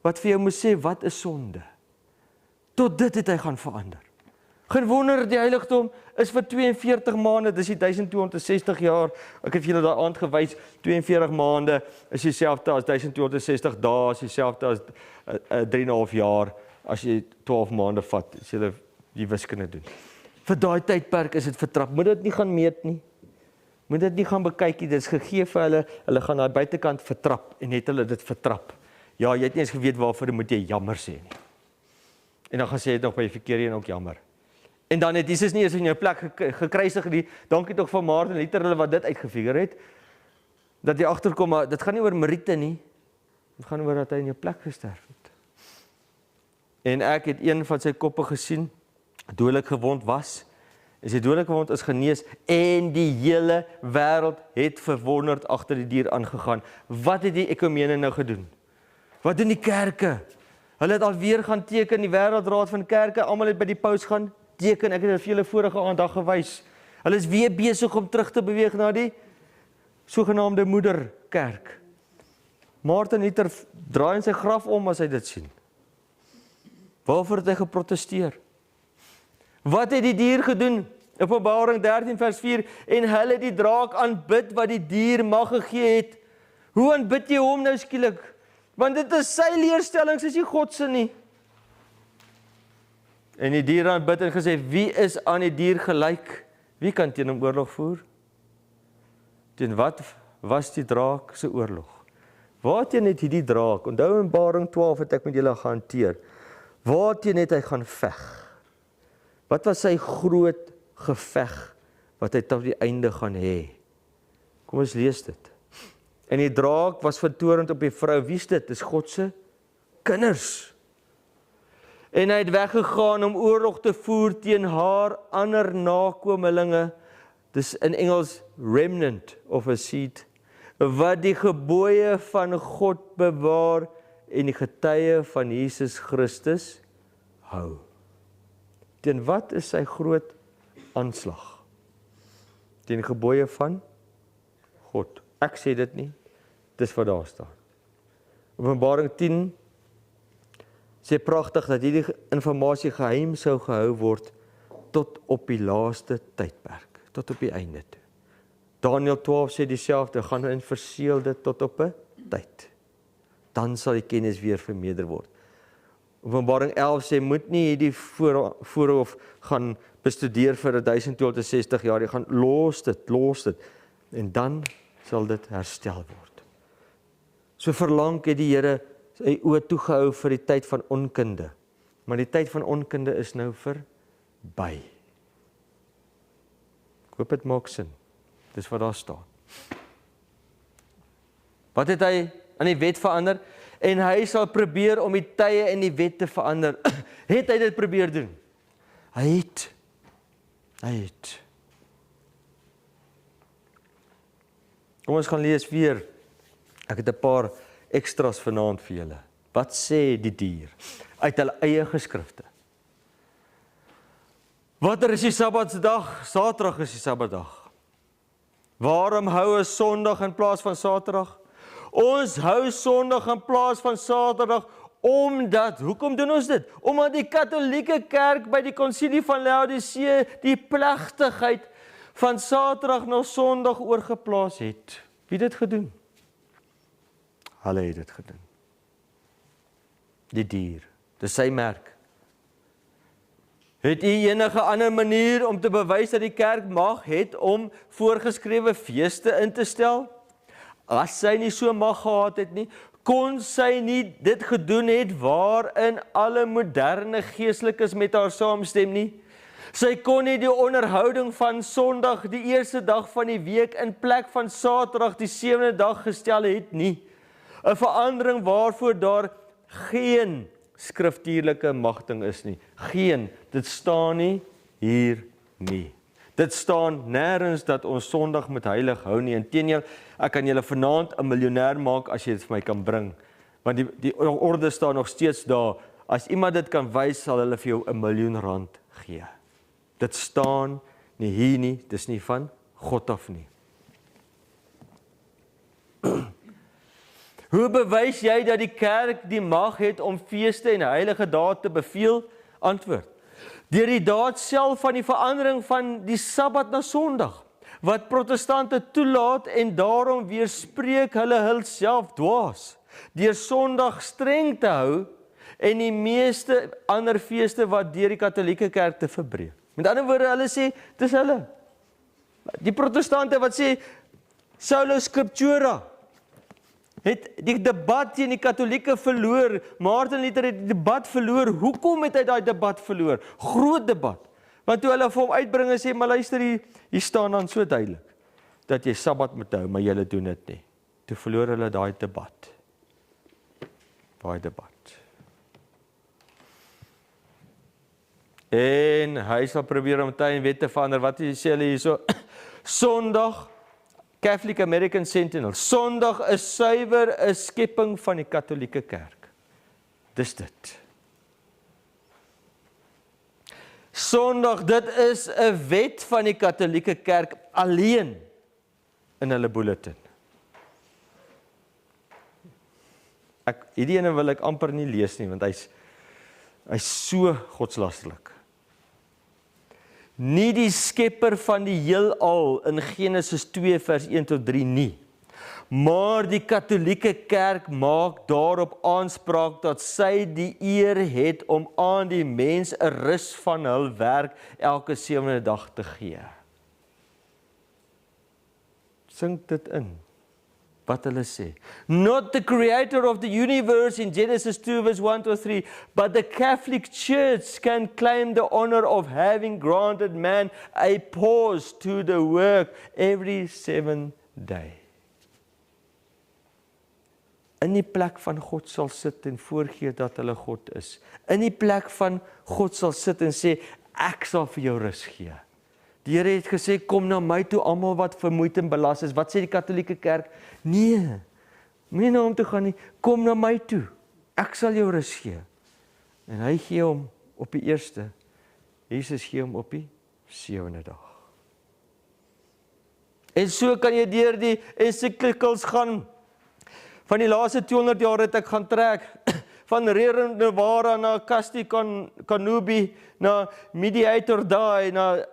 wat vir jou moet sê, wat is sonde? Tot dit het hy gaan verander. Geen wonder, die heiligdom is vir 42 maande, dis die 1260 jaar, ek het julle daai aand gewys, 42 maande is dieselfde as 1260 dae, is dieselfde as 3,5 jaar, as jy 12 maande vat, as julle die wiskunde doen. Vir daai tydperk is dit vertrap, moet dit nie gaan meet nie, moet dit nie gaan bekyk nie, dit is gegee vir hulle gaan daai buitekant vertrap, en het hulle dit vertrap. Ja, jy het nie eens geweet waarvoor moet jy jammer sê nie. En dan gaan sê jy nog by die verkeerde en ook jammer. En dan het Jesus nie eens in jou plek gekruisig nie, dankie tog van Martin Luther hulle wat dit uitgefigure het, dat jy agterkom, maar dit gaan nie oor meriete nie, dit gaan oor dat hy in jou plek gesterf het. En ek het een van sy koppe gesien, dodelik gewond was, en sy dodelik gewond is genees, en die hele wêreld het verwonderd agter die dier aangegaan. Wat het die ekumene nou gedoen? Wat doen die kerke? Hulle het alweer gaan teken, die wêreldraad van kerke, almal het by die paus gaan teken, ek het dit vir julle vorige aandag gewys. Hulle is weer besig om terug te beweeg na die sogenaamde moederkerk. Martin Luther draai in sy graf om as hy dit sien. Waarvoor het hy geprotesteer? Wat het die dier gedoen? Openbaring 13 vers 4, en hulle die draak aanbid wat die dier mag gegee het. Hoe aanbid jy hom nou skielik? Want dit is sy leerstellings, is nie God se nie. En die dier aanbid en gesê, wie is aan die dier gelyk? Wie kan teen hom oorlog voer? Teen wat was die draak se oorlog? Waarteen het hierdie draak, onthou in Openbaring 12 het ek met julle gehanteer, waarteen het hy gaan veg? Wat was sy groot geveg, wat hy tot die einde gaan hê? Kom ons lees dit. En die draak was vertorend op die vrou, wie is dit? Dis God se kinders. En hy het weggegaan om oorlog te voer teen haar ander nakomelinge, dis in Engels remnant of a seed, wat die gebooie van God bewaar en die getuie van Jesus Christus hou. Teen wat is sy groot aanslag? Teen die gebooie van God. Ek sê dit nie, dis wat daar staan. Openbaring 10 sê pragtig dat hierdie informasie geheim sou gehou word tot op die laaste tydperk, tot op die einde toe. Daniël 12 sê dieselfde, gaan in verseelde tot op 'n tyd. Dan sal die kennis weer vermeerder word. Openbaring 11 sê, moet nie hierdie voorhof gaan bestudeer vir 1260 jaar, jy gaan los dit, en dan sal dit herstel word. So verlang het die Here sy oë toegehou vir die tyd van onkunde, maar die tyd van onkunde is nou verby. Ek hoop dit maak sin, dis wat daar staan. Wat het hy aan die wet verander? En hy sal probeer om die tye en die wet te verander. Het hy dit probeer doen? Hy het. Kom ons gaan lees weer. Ek het 'n paar extras vanaand vir julle. Wat sê die dier? Uit hulle eie geskrifte. Watter is die Sabbatsdag? Saterdag is die Sabbatdag. Waarom hou ons Sondag in plaas van Saterdag? Ons hou Sondag in plaas van Saterdag omdat, hoekom doen ons dit? Omdat die Katolieke Kerk by die konsilie van Laodicea die plegtigheid van Saterdag na Sondag oorgeplaas het. Wie het dit gedoen? Hulle het dit gedoen. Die dier, dis sy merk. Het u enige ander manier om te bewys dat die kerk mag het om voorgeskrewe feeste in te stel? As sy nie so mag gehad het nie, kon sy nie dit gedoen het waarin alle moderne geestelikes met haar saamstem nie. Sy kon nie die onderhouding van Sondag, die eerste dag van die week, in plek van Saterdag, die 7de dag gestel het nie. 'n verandering waarvoor daar geen skriftuurlike magting is nie. Dit staan nie hier nie. Dit staan nêrens dat ons Sondag moet heilig hou nie. Inteendeel, ek kan julle vanaand 'n miljonair maak as jy dit vir my kan bring. Want die orde staan nog steeds daar. As iemand dit kan wys, sal hulle vir jou R1 miljoen gee. Dit staan nie hier nie, dis nie van God af nie. Hoe bewys jy dat die kerk die mag het om feeste en heilige dae te beveel? Antwoord. Deur die daad self van die verandering van die Sabbat na Sondag, wat protestante toelaat en daarom weerspreek hulle hulself dwaas, deur Sondag streng te hou en die meeste ander feeste wat deur die Katolieke Kerk te verbreek. Met ander woorde, hulle sê, dis hulle. Die protestante wat sê, Sola Scriptura, het die debat teen die Katolieke verloor. Martin Luther het die debat verloor. Hoekom het hy daai debat verloor? Groot debat. Want toe hulle vir hom uitbring en sê, maar luister, hier staan dan so duidelik, dat jy Sabbat moet hou, maar julle doen dit nie. Toe verloor hulle daai debat. En hy sal probeer om tyd en wet te verander. Wat sê hulle hierso? Sondag, Catholic American Sentinel, Sondag is suiwer 'n skepping van die Katolieke Kerk. Dis dit. Sondag, dit is 'n wet van die Katolieke Kerk alleen in hulle bulletin. Hierdie ene wil ek amper nie lees nie, want hy's so godslasterlik. Nie die skepper van die heelal in Genesis 2 vers 1 tot 3 nie, maar die Katolieke Kerk maak daarop aanspraak dat sy die eer het om aan die mens 'n rus van hul werk elke 7de dag te gee. Sink dit in. Wat hulle sê. Not the creator of the universe in Genesis 2 verse 1 to 3, but the Catholic Church can claim the honor of having granted man a pause to the work every 7th day. In die plek van God sal sit en voorgee dat hulle God is. In die plek van God sal sit en sê, ek sal vir jou rus gee. Die Here het gesê, kom na my toe almal wat vermoeid en belas is. Wat sê die Katolieke Kerk? Nee, moenie na hom toe gaan nie, kom na my toe. Ek sal jou rus gee. En hy gee hom op die eerste. Jesus gee hom op die 7de dag. En so kan jy deur die encyclicals gaan. Van die laaste 200 jaar het ek gaan trek. Van Rerum Novarum na Casti Connubii, na Mediator Dei, na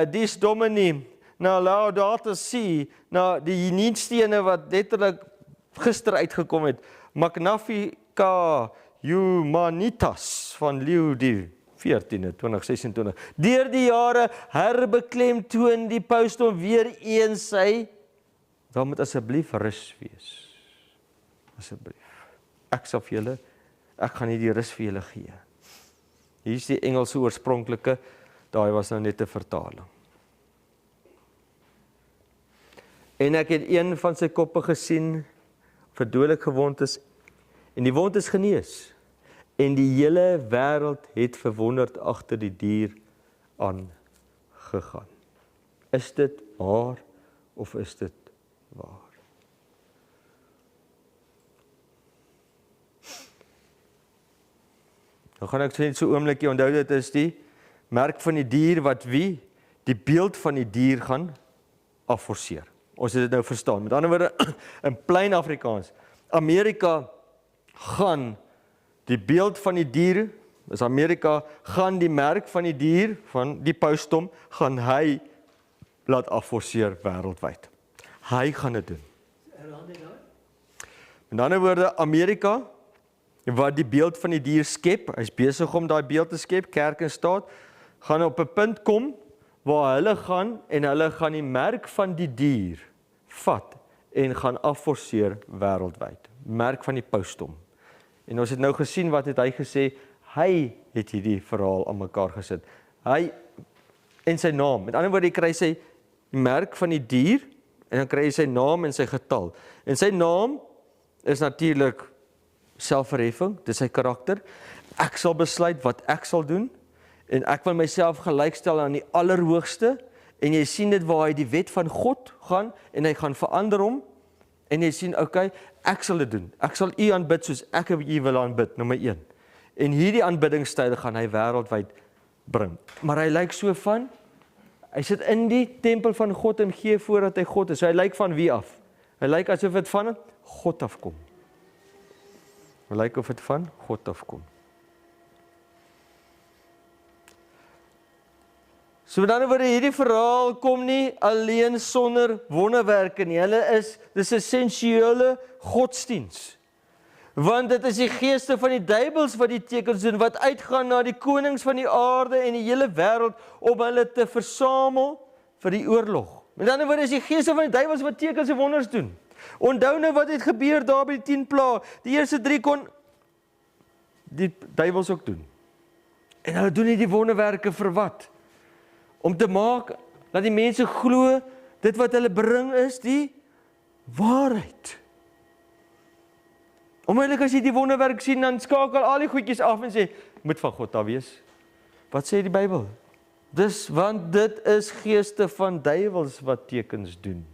Dies Domini, na Laudato Si, na die nietstene wat letterlik gister uitgekom het, Magnificat Humanitas van Leo die 14de, 2026. Deur die jare herbeklemtoon die paus hom weer eens sy, daar moet asseblief rus wees. Asseblief. Ek gaan nie die rus vir julle gee. Hier is die Engelse oorspronklike, daai was nou net 'n vertaling. En ek het een van sy koppe gesien, vir dodelik gewond is, en die wond is genees. En die hele wêreld het verwonderd agter die dier aangegaan. Is dit waar of is dit waar? Dan gaan ek net so oomblikie onthou, dit is die merk van die dier wat wie? Die beeld van die dier gaan afforceer. Ons het dit nou verstaan. Met ander woorde, in plain Afrikaans, Amerika gaan die beeld van die dier, is Amerika, gaan die merk van die dier, van die pausdom, gaan hy laat afforceer wêreldwyd. Hy gaan dit doen. Met ander woorde, Amerika, wat die beeld van die dier skep, hy's besig om daai beeld te skep, kerk en staat, gaan op 'n punt kom, waar hulle gaan, en hulle gaan die merk van die dier vat, en gaan afforceer wêreldwyd. Merk van die pausdom. En ons het nou gesien, wat het hy gesê, hy het hierdie verhaal aan mekaar gesit. Hy, en sy naam, met ander woorde, hy kry sy merk van die dier, en dan kry hy sy naam en sy getal. En sy naam is natuurlik selfverheffing, dis sy karakter. Ek sal besluit wat ek sal doen, en ek wil myself gelykstel aan die Allerhoogste, en jy sien dit waar hy die wet van God gaan, en hy gaan verander hom, en jy sien, okay, ek sal dit doen. Ek sal u aanbid soos ek u wil aanbid, nommer 1. En hierdie aanbiddingstyl gaan hy wêreldwyd bring. Maar hy lyk so van, hy sit in die tempel van God en gee voor dat hy God is. So hy lyk van wie af? Hy lyk asof dit van God afkom. Hy lyk of dit van God afkom. So met ander woorde, hierdie verhaal kom nie alleen sonder wonderwerke nie. Dis 'n sensuele godsdiens. Want dit is die geeste van die duiwels wat die tekens doen, wat uitgaan na die konings van die aarde en die hele wêreld om hulle te versamel vir die oorlog. Met ander woorde, is die geeste van die duiwels wat tekens en wonders doen. Onthou nou wat het gebeur daar by die 10 plaae. Die eerste 3 kon die duiwels ook doen. En hulle doen nie die wonderwerke vir wat? Om te maak dat die mense glo, dit wat hulle bring is die waarheid. Onmiddellik as jy die wonderwerk sien, dan skakel al die goedjies af en sê, moet van God daar wees. Wat sê die Bybel? Want dit is geeste van duiwels wat tekens doen.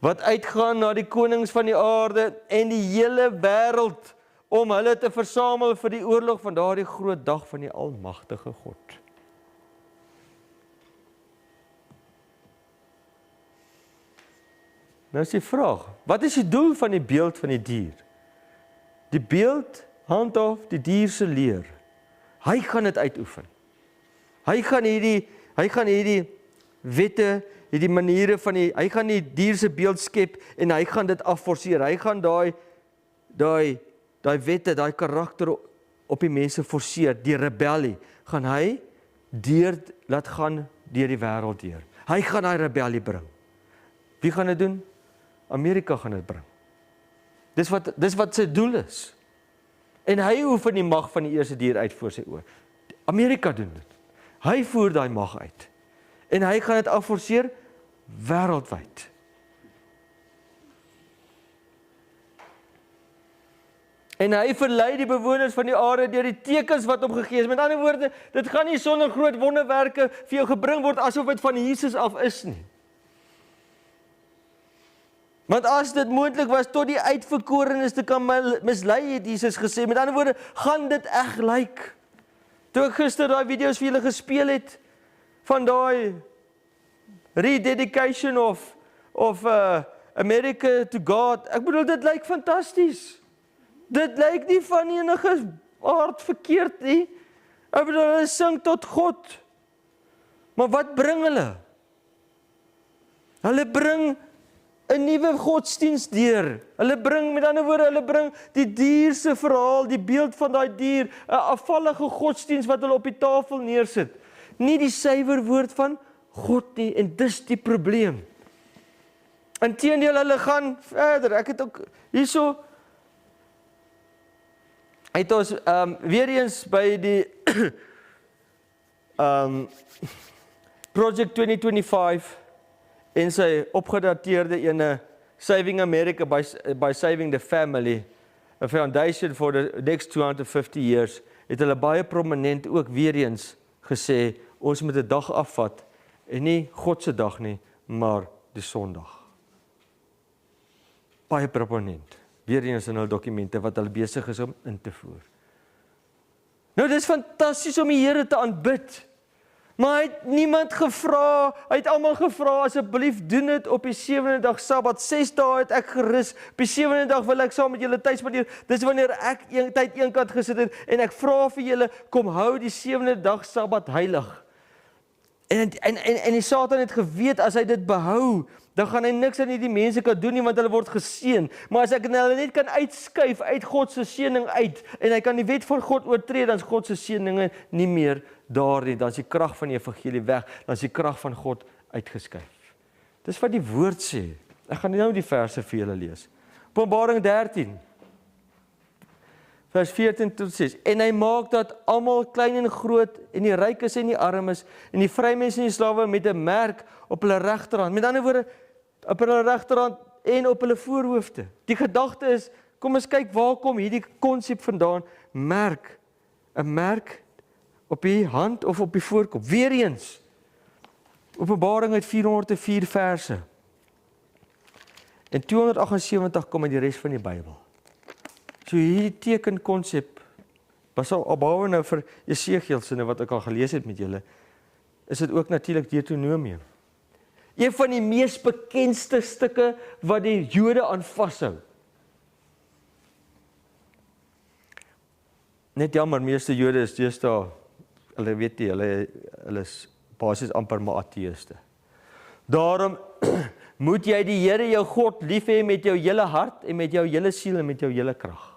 Wat uitgaan na die konings van die aarde en die hele wêreld om hulle te versamel vir die oorlog van daardie groot dag van die almagtige God. Nou is die vraag, wat is die doel van die beeld van die dier? Die beeld handhaaf die dier se leer. Hy gaan dit uitoefen. Hy gaan hierdie wette, hierdie maniere van hy gaan die dier se beeld skep en hy gaan dit afforceer. Hy gaan daai wette, daai karakter op die mense forceer, die rebellie, gaan hy laat gaan deur die wêreld deur. Hy gaan daai rebellie bring. Wie gaan dit doen? Amerika gaan dit bring. Dis wat sy doel is. En hy oefen die mag van die eerste dier uit voor sy oë. Amerika doen dit. Hy voer daai mag uit. En hy gaan dit afforceer wêreldwyd. En hy verlei die bewoners van die aarde deur die tekens wat hom gegee is. Met ander woorde, dit gaan nie sonder groot wonderwerke vir jou gebring word asof dit van Jesus af is nie. Want as dit moontlik was tot die uitverkorenes te kan mislei, het Jesus gesê. Met ander woorde, gaan dit reg lyk. Toe ek gister daai video's vir julle gespeel het van daai rededication of America to God. Ek bedoel, dit lyk fantasties. Dit lyk nie van enige aard verkeerd nie. Ek bedoel, hulle sing tot God. Maar wat bring hulle? Hulle bring 'n nuwe godsdiens deur. Hulle bring, met ander woorde, hulle bring die dier se verhaal, die beeld van daai dier, 'n afvallige godsdiens wat hulle op die tafel neersit. Nie die suiwer woord van God nie, en dis die probleem. Inteendeel, hulle gaan verder. Ek het ook hierso het ons weer eens by die Project 2025 en sy opgedateerde ene Saving America by Saving the Family, a foundation for the next 250 years, het hulle baie prominent ook weer eens gesê, ons moet 'n dag afvat, en nie God se dag nie, maar die Sondag. Baie prominent, weer eens in hulle dokumente wat hulle besig is om in te voer. Nou, dit is fantasties om die Here te aanbid. Maar hy het niemand gevra, hy het almal gevra, asseblief doen dit op die 7de dag Sabbat. 6 dae het ek gerus, op die 7de dag wil ek saam met julle tyd spandeer. Dis wanneer ek tyd eenkant gesit het, en ek vra vir julle, kom hou die 7de dag Sabbat heilig. En die Satan het geweet, as hy dit behou, dan gaan hy niks aan die mense kan doen nie, want hulle word geseën. Maar as ek hulle net kan uitskuif uit God se seëning uit, en hy kan die wet van God oortree, dan is God se seëninge nie meer daar nie. Dan is die krag van die evangelie weg, dan is die krag van God uitgeskuif. Dis wat die woord sê. Ek gaan nou die verse vir julle lees. Openbaring 13. Vers 14 tot 6. En hy maak dat almal klein en groot, en die rykes en die armes, en die vrymense en die slawe met 'n merk op hulle regterhand. Met ander woorde, op hulle regterhand en op hulle voorhoofde. Die gedagte is, kom ons kyk waar kom hierdie konsep vandaan, merk. 'n Merk op die hand of op die voorkop. Weereens, Openbaring uit 404 verse. En 278 kom uit die res van die Bybel. So hierdie tekenkonsep, pas al behalwe nou vir Jesegiel sinne wat ek al gelees het met julle, is dit ook natuurlik Deuteronomium. Een van die mees bekendste stukke wat die Jode aan vashou. Net jammer, meeste Jode is deesdae, hulle weet nie, hulle is basies amper maar ateïste. Daarom moet jy die Here jou God lief hê met jou hele hart en met jou hele siel en met jou hele krag.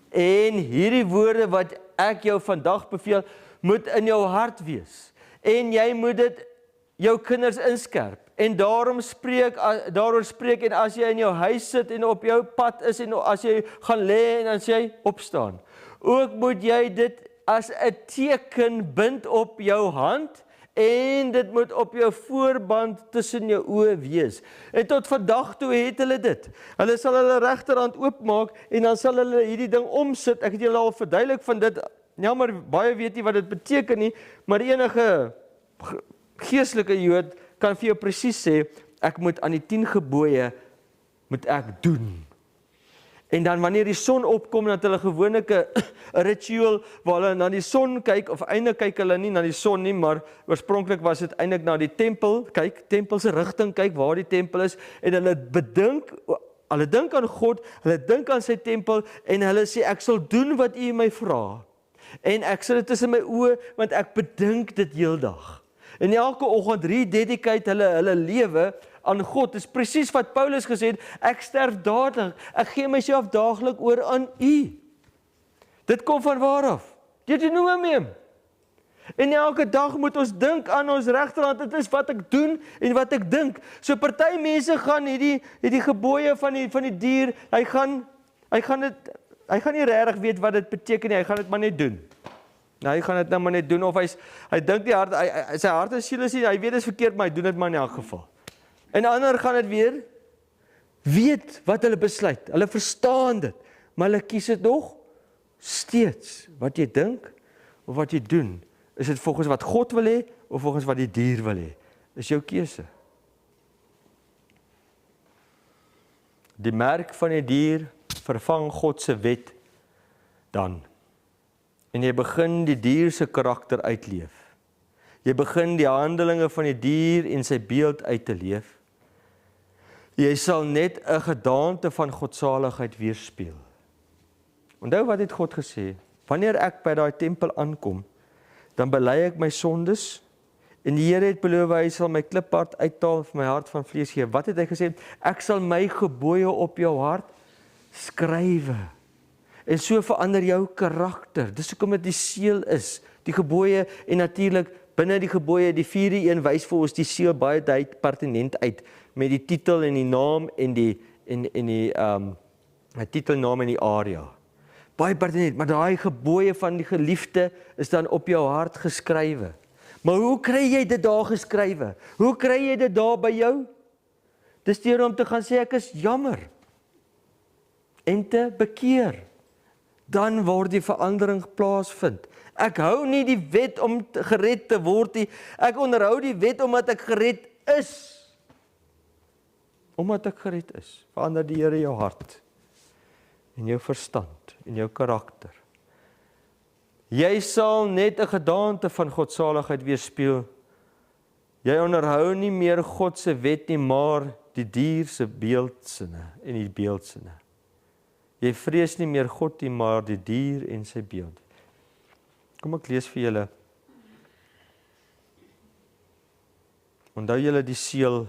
En hierdie woorde wat ek jou vandag beveel, moet in jou hart wees. En jy moet dit jou kinders inskerp. En daaroor spreek, en as jy in jou huis sit en op jou pad is, en as jy gaan lê en as jy opstaan. Ook moet jy dit as 'n teken bind op jou hand, en dit moet op jou voorband tussen jou oë wees. En tot vandag toe het hulle dit. Hulle sal hulle regterhand oopmaak, en dan sal hulle hierdie ding omsit. Ek het julle al verduidelik van dit. Ja, maar baie weet nie wat dit beteken nie, maar enige geestelike Jood kan vir jou presies sê, ek moet aan die 10 gebooie moet ek doen. En dan wanneer die son opkom, dan het hulle gewoonlik 'n ritueel waar hulle na die son kyk, of eintlik kyk hulle nie na die son nie, maar oorspronklik was dit eintlik na die tempel kyk, tempel se rigting kyk, waar die tempel is, en hulle dink aan God, hulle dink aan sy tempel, en hulle sê, ek sal doen wat u my vra, en ek sal dit tussen my oë, want ek bedink dit heeldag. En elke oggend rededicate hulle lewe aan God. Dis presies wat Paulus gesê het, ek sterf dadelik, ek gee myself daaglik oor aan u. Dit kom van waar af? Deuteronomium. En elke dag moet ons dink aan ons regterhand, dit is wat ek doen en wat ek dink. So party mense gaan hierdie gebooie van die dier, hy gaan nie regtig weet wat dit beteken nie, hy gaan dit maar net doen. Nou, hy gaan dit nou maar net doen, of hy dink die hart, sy hart en siel is nie, hy weet dit is verkeerd, maar hy doen dit maar in elk geval. En ander gaan dit weer weet wat hulle besluit, hulle verstaan dit, maar hulle kies dit nog steeds. Wat jy dink of wat jy doen, is dit volgens wat God wil hê of volgens wat die dier wil hê, is jou keuse. Die merk van die dier vervang God se wet dan. En jy begin die dier se karakter uitleef. Jy begin die handelinge van die dier en sy beeld uit te leef. Jy sal net 'n gedaante van godsaligheid weerspieël. Onthou wat het God gesê? Wanneer ek by daai tempel aankom, dan bely ek my sondes, en die Here het beloof hy sal my kliphart uithaal vir my hart van vlees gee. Wat het hy gesê? Ek sal my gebooie op jou hart skrywe. En so verander jou karakter. Dis hoekom dit die seël is, die gebooie, en natuurlik binne die gebooie, die 4de een wys vir ons die seël baie pertinent uit, met die titel en die naam en die titelnaam en die area. Baie pertinent, maar daai gebooie van die geliefde is dan op jou hart geskrywe. Maar hoe kry jy dit daar geskrywe? Hoe kry jy dit daar by jou? Dis deur om te gaan sê ek is jammer en te bekeer. Dan word die verandering plaasvind. Ek hou nie die wet om gered te word nie. Ek onderhou die wet omdat ek gered is. Omdat ek gered is, verander die Here jou hart en jou verstand en jou karakter. Jy sal net 'n gedaante van godsaligheid weerspieël. Jy onderhou nie meer God se wet nie, maar die dier se beeldsinne en die beeldsinne. Jy vrees nie meer God nie, maar die dier en sy beeld. Kom ek lees vir julle. Onthou julle die seël.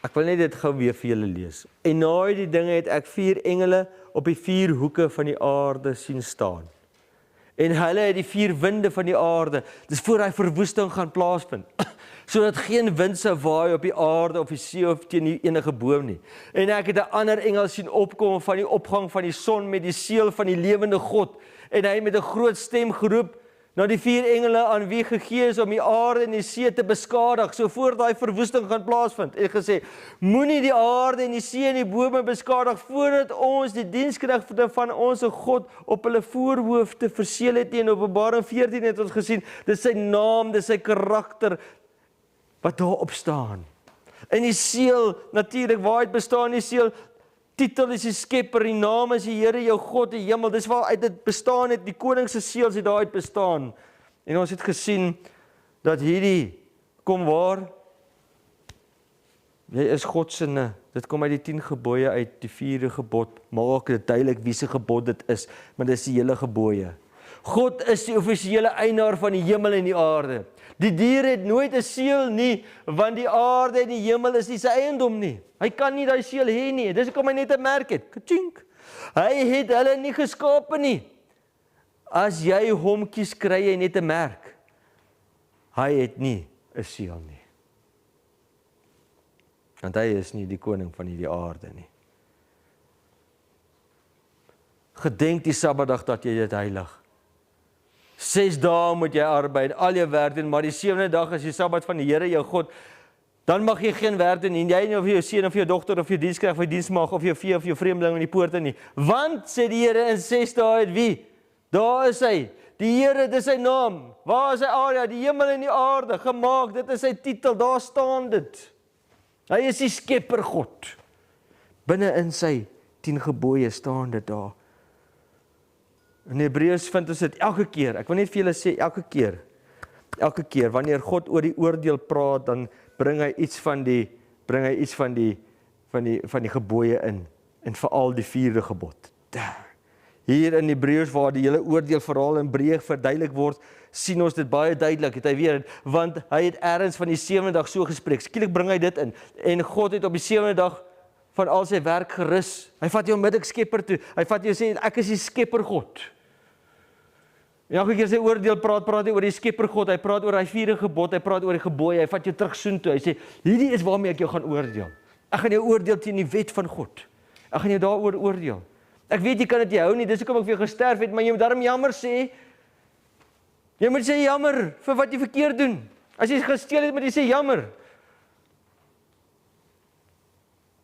Ek wil net dit gou weer vir julle lees. En na die dinge het ek 4 engele op die 4 hoeke van die aarde sien staan. En hulle het die 4 winde van die aarde, dis voor hy verwoesting gaan plaasvind, sodat geen wind sou waai op die aarde of die see of teen enige boom nie. En ek het 'n ander engel sien opkom van die opgang van die son met die seël van die lewende God, en hy het met 'n groot stem geroep na die 4 engele aan wie gegee is om die aarde en die see te beskadig, so voor daai verwoesting gaan plaasvind, en gesê, moenie die aarde en die see en die bome beskadig, voordat ons die diensknegte van ons God op hulle voorhoofde verseël het nie. In Openbaring 14 het ons gesien, dis sy naam, dis sy karakter, wat daarop staan. En die seël, natuurlik, waar het bestaan die seël? Titel is die skepper, die naam is die Here jou God, die hemel, dis waar uit dit bestaan het, die koning se seëls het daaruit bestaan. En ons het gesien, dat hierdie, kom waar? Jy is God se sinne, dit kom uit die 10 gebooie uit, die 4de gebod, maak dit duidelik wie se gebod dit is, maar dis die hele gebooie. God is die offisiële eienaar van die hemel en die aarde. Die dier het nooit 'n seël nie, want die aarde en die hemel is nie sy eiendom nie. Hy kan nie daai seël hê nie. Dis hoekom hy net 'n merk het. Kachink. Hy het hulle nie geskape nie. As jy hom kies, kry jy net 'n merk. Hy het nie 'n seël nie. Want hy is nie die koning van hierdie aarde nie. Gedenk die Sabbatdag dat jy dit heilig. 6 dae moet jy arbeid, al jou werk doen, maar die 7de dag is die Sabbat van die Here jou God. Dan mag jy geen werk doen, en jy nie of jou seun of jou dogter of jou diensknegt of jou diensmaagd of jou vee of jou vreemdeling in die poorte nie. Want sê die Here, in 6 dae het wie? Daar is hy. Die Here, dis sy naam. Waar is sy area? Die hemel en die aarde gemaak. Dit is sy titel. Daar staan dit. Hy is die skepper God. Binne in sy 10 gebooie staan dit daar. In Hebreërs vind ons dit elke keer. Ek wil net vir julle sê elke keer wanneer God oor die oordeel praat, dan bring hy iets van die gebooie in, en veral die 4de gebod. Hier in Hebreërs waar die hele oordeelverhaal in breë verduidelik word, sien ons dit baie duidelik, het hy weer, want hy het ergens van die 7de dag so gespreek, skielik bring hy dit in, en God het op die 7de dag van al sy werk gerus. Hy vat jou onmiddellik skepper toe, hy vat jou sê, ek is die skepper God. En elke keer sy oordeel praat hy oor die skepper God, hy praat oor hy 4de gebod, hy praat oor die gebooie, hy vat jou terug soontoe, hy sê, hierdie is waarmee ek jou gaan oordeel. Ek gaan jou oordeel teen die wet van God. Ek gaan jou daaroor oordeel. Ek weet jy kan dit nie hou nie, dis hoekom ek vir jou gesterf het, maar jy moet daarom jammer sê. Jy moet sê jammer vir wat jy verkeerd doen. As jy gesteel het, moet jy sê jammer.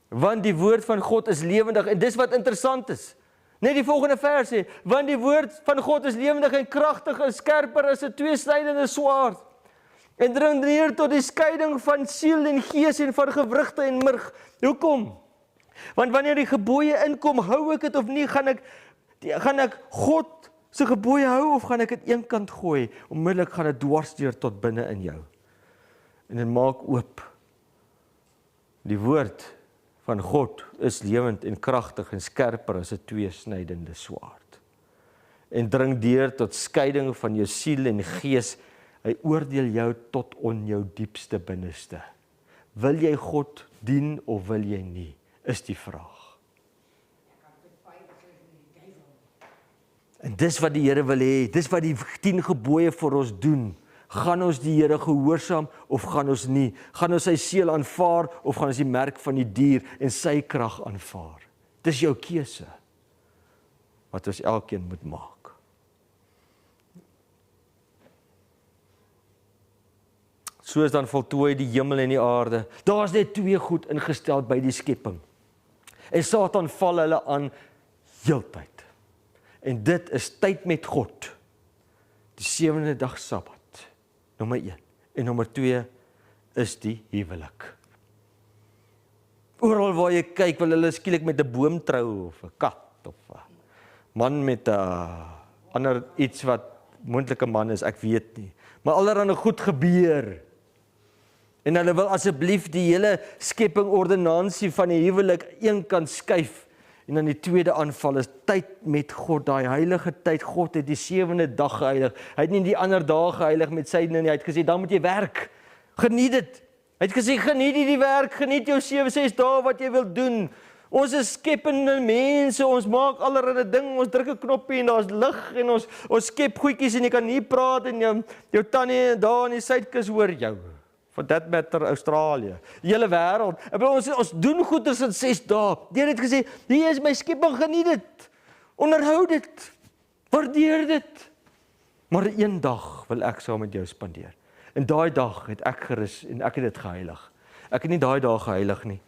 Want die woord van God is lewendig, en dis wat interessant is. Net die volgende vers sê, want die woord van God is lewendig en kragtig en skerper as 'n tweesnydende swaard, en dring neer tot die skeiding van siel en gees en van gewrigte en murg. Hoekom? Want wanneer die gebooie inkom, hou ek dit of nie, gaan ek God se gebooie hou, of gaan ek dit een kant gooi? Onmiddellik gaan dit dwarsdeur tot binne in jou. En dit maak oop. Die woord van God is lewend en kragtig en skerper as 'n tweesnydende swaard. En dring deur tot skeiding van jou siel en gees. Hy oordeel jou tot on jou diepste binneste. Wil jy God dien of wil jy nie? Is die vraag. En dis wat die Here wil hê, dis wat die 10 gebooie vir ons doen. Gaan ons die Here gehoorsaam of gaan ons nie? Gaan ons sy seël aanvaar of gaan ons die merk van die dier en sy krag aanvaar? Dis jou keuse wat ons elkeen moet maak. Soos dan voltooi die hemel en die aarde. Daar is net 2 goed ingestel by die skepping. En Satan val hulle aan heeltyd. En dit is tyd met God. Die 7de dag Sabbat. Nommer 1. En nommer 2 is die huwelik. Oral waar jy kyk, wil hulle skielik met 'n boom trou of 'n kat of man met 'n ander iets wat moontlike man is, ek weet nie. Maar allerhande goed gebeur. En hulle wil asseblief die hele skepping ordonnansie van die huwelik een kant skuif. En dan die tweede aanval is tyd met God, daai heilige tyd. God het die 7de dag geheilig. Hy het nie die ander dae geheilig met sy nie. Hy het gesê, dan moet jy werk. Geniet dit. Hy het gesê, geniet die werk, geniet jou 6 dae wat jy wil doen. Ons is skepende mense, ons maak allerlei ding, ons druk 'n knoppie en daar's lig en ons skep goedjies en jy kan hier praat en jou tannie daar in die Suidkus hoor jou. For that matter, Australië, die hele wêreld. Ons doen goeders in 6 dae. Die Here het gesê, hier is my skepping, geniet dit. Onderhou dit. Waardeer dit. Maar een dag wil ek saam met jou spandeer. En daai dag het ek gerus en ek het dit geheilig. Ek het nie daai dag geheilig nie.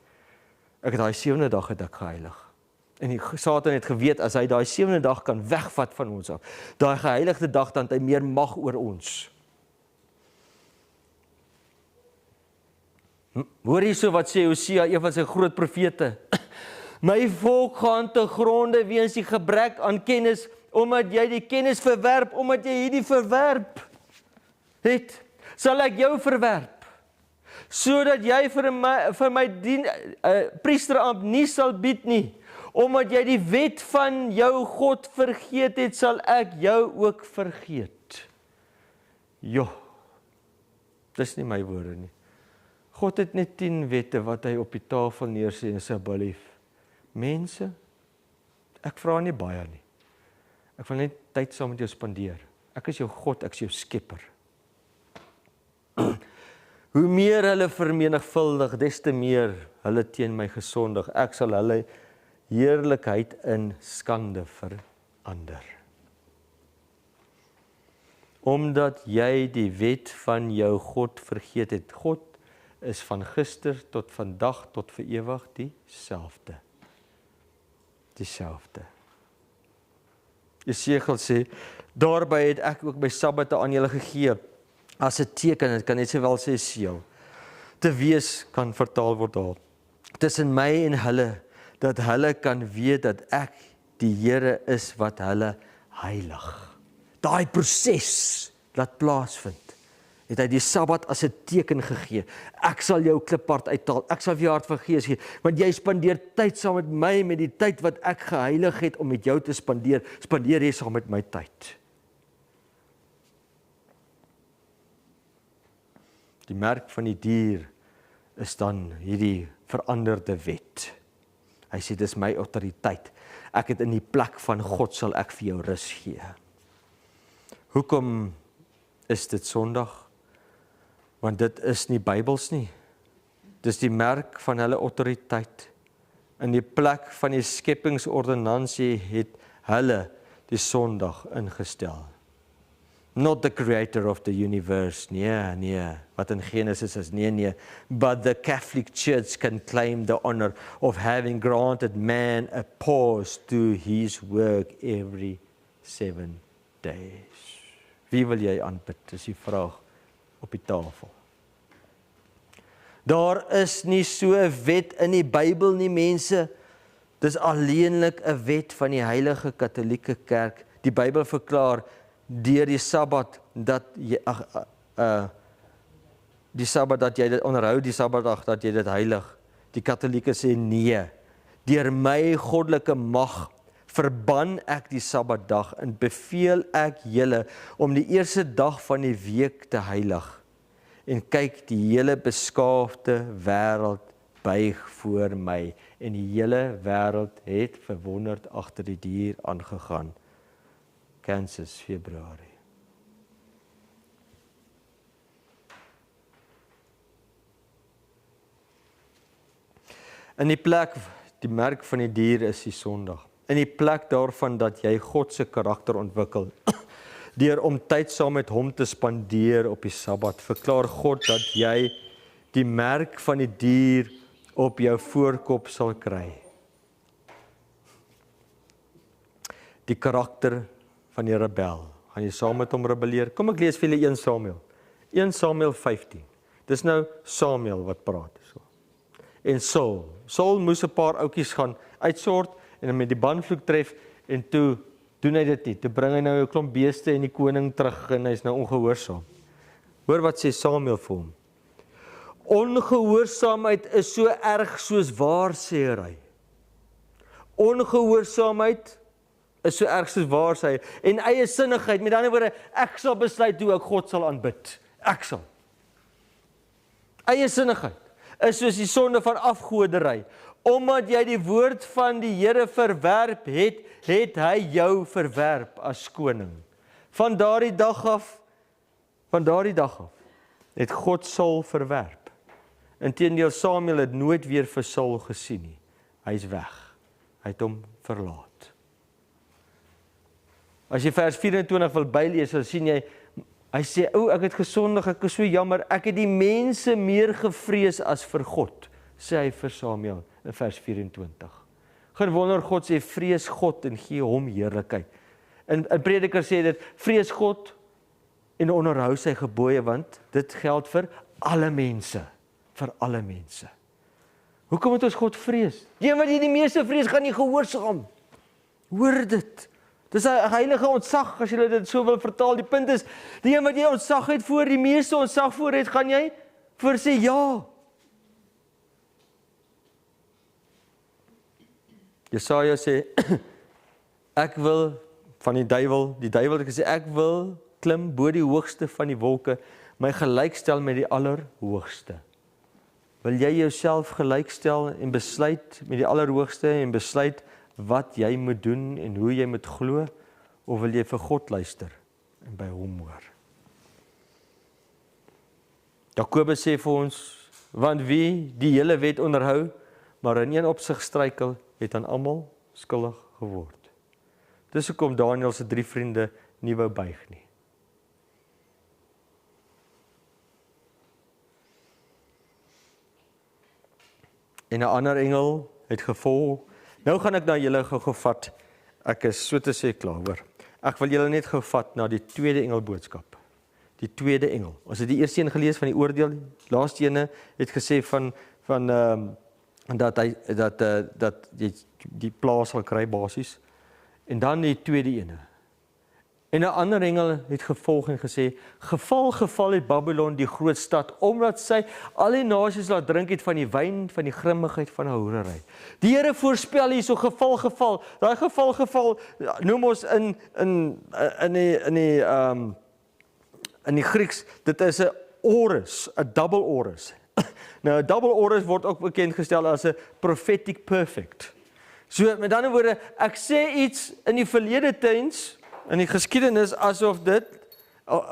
Ek het daai 7de dag het ek geheilig. En die Satan het geweet, as hy daai 7de dag kan wegvat van ons af, daai geheiligde dag, dan het hy meer mag oor ons. Hoor hierso wat sê Hosea, een van sy groot profete. My volk gaan te gronde weens die gebrek aan kennis, omdat jy die kennis verwerp, omdat jy hierdie verwerp het, sal ek jou verwerp. Sodat jy vir my priesterambt nie sal bied nie. Omdat jy die wet van jou God vergeet het, sal ek jou ook vergeet. Jo, dis nie my woorde nie. God het net 10 wette wat hy op die tafel neersê en asseblief. Mense, ek vra nie baie nie. Ek wil net tyd saam met jou spandeer. Ek is jou God, ek is jou skepper. Hoe meer hulle vermenigvuldig, des te meer hulle teen my gesondig. Ek sal hulle heerlikheid in skande verander. Omdat jy die wet van jou God vergeet het. God is van gister tot vandag tot vir ewig dieselfde. Dieselfde. Jesegiel sê, daarby het ek ook my Sabbate aan julle gegee, as 'n teken, dit kan net sowel sê seël, te wees kan vertaal word daar, tussen my en hulle, dat hulle kan weet dat ek die Here is wat hulle heilig. Daai proses laat plaasvind, het hy die Sabbat as 'n teken gegee. Ek sal jou kliphard uithaal, ek sal vir jou hart van gees gee, want jy spandeer tyd saam met my, met die tyd wat ek geheilig het om met jou te spandeer jy saam met my tyd. Die merk van die dier is dan hierdie veranderde wet. Hy sê, dis my autoriteit. Ek het in die plek van God sal ek vir jou rus gee. Hoekom is dit Sondag? Want dit is nie Bybels nie. Dis die merk van hulle autoriteit. In die plek van die skepingsordonnansie het hulle die Sondag ingestel. Not the creator of the universe, nee, wat in Genesis is, nee, but the Catholic Church can claim the honor of having granted man a pause to his work every 7 days. Wie wil jy aanbid? Dis die vraag op die tafel. Daar is nie so 'n wet in die Bybel nie, mense. Dis alleenlik 'n wet van die Heilige Katolieke Kerk. Die Bybel verklaar deur die Sabbat dat jy die Sabbat dat jy dit onderhou, die Sabbatdag dat jy dit heilig. Die Katolieke sê nee. Deur my goddelike mag verban ek die Sabbatdag en beveel ek julle om die eerste dag van die week te heilig. En kyk, die hele beskaafde wêreld buig voor my en die hele wêreld het verwonderd agter die dier aangegaan. Kansas, Februarie. In die plek, die merk van die dier is die Sondag. In die plek daarvan dat jy God se karakter ontwikkel, deur om tyd saam met hom te spandeer op die Sabbat, verklaar God dat jy die merk van die dier op jou voorkop sal kry. Die karakter van die rebel. Gaan jy saam met hom rebelleer? Kom ek lees vir julle 1 Samuel. 1 Samuel 15. Dis nou Samuel wat praat. So. En Saul moes 'n paar ouetjies gaan uitsort en hom met die banvloek tref en toe doen hy dit nie. Toe bring hy nou 'n klomp beeste en die koning terug en hy's nou ongehoorsaam. Hoor wat sê Samuel vir hom. Ongehoorsaamheid is so erg soos waarsêery. Ongehoorsaamheid is so erg soos waarsêery. En eie sinnigheid, met ander woorde, ek sal besluit hoe ek God sal aanbid. Ek sal. Eie sinnigheid is soos die sonde van afgoderry. Omdat jy die woord van die Here verwerp het, het hy jou verwerp as koning. Van daardie dag af, het God Saul verwerp. Inteendeel, Samuel het nooit weer vir Saul gesien nie. Hy's weg. Hy het hom verlaat. As jy vers 24 wil bylees, dan sien jy, hy sê, ek het gesondig, ek is so jammer, ek het die mense meer gevrees as vir God, sê hy vir Samuel in vers 24. Geen wonder God sê, vrees God en gee hom heerlikheid. In Prediker sê dit, vrees God en onderhou sy gebooie, want dit geld vir alle mense. Vir alle mense. Hoekom moet ons God vrees? Die een wat jy die meeste vrees, gaan nie gehoorsaam. Hoor dit. Dis 'n heilige ontzag, as jy dit so wil vertaal. Die punt is, die een wat jy ontzag het voor, die meeste ontzag voor het, gaan jy voor sê ja. Jesaja sê, ek wil van die duiwel het gesê, ek wil klim bo die hoogste van die wolke, my gelykstel met die allerhoogste. Wil jy jouself gelykstel en besluit met die allerhoogste en besluit wat jy moet doen en hoe jy moet glo, of wil jy vir God luister en by hom hoor? Jakobus sê vir ons, want wie die hele wet onderhou, maar in een opsig struikel, het aan almal skuldig geword. Dis hoekom Daniël se 3 vriende nie wou buig nie. En 'n ander engel het gevolg. Nou gaan ek na julle gou vat. Ek is so te sê klaar, hoor. Ek wil julle net gou vat na die tweede engelboodskap. Die tweede engel. Ons het die eerste een gelees van die oordeel. Die laaste ene het gesê dat jy die plaas sal kry basies. En dan die tweede ene. En 'n ander engel het gevolg en gesê, geval het Babylon, die groot stad, omdat sy al die nasies laat drink het van die wyn, van die grimmigheid van haar hoerery. Die Here voorspel hier so geval. Daai geval noem ons in die Grieks, dit is 'n orus, 'n double orus. Nou 'n double orus word ook bekend gestel as 'n prophetic perfect. So met ander woorde, ek sê iets in die verlede tyds, in die geskiedenis, asof dit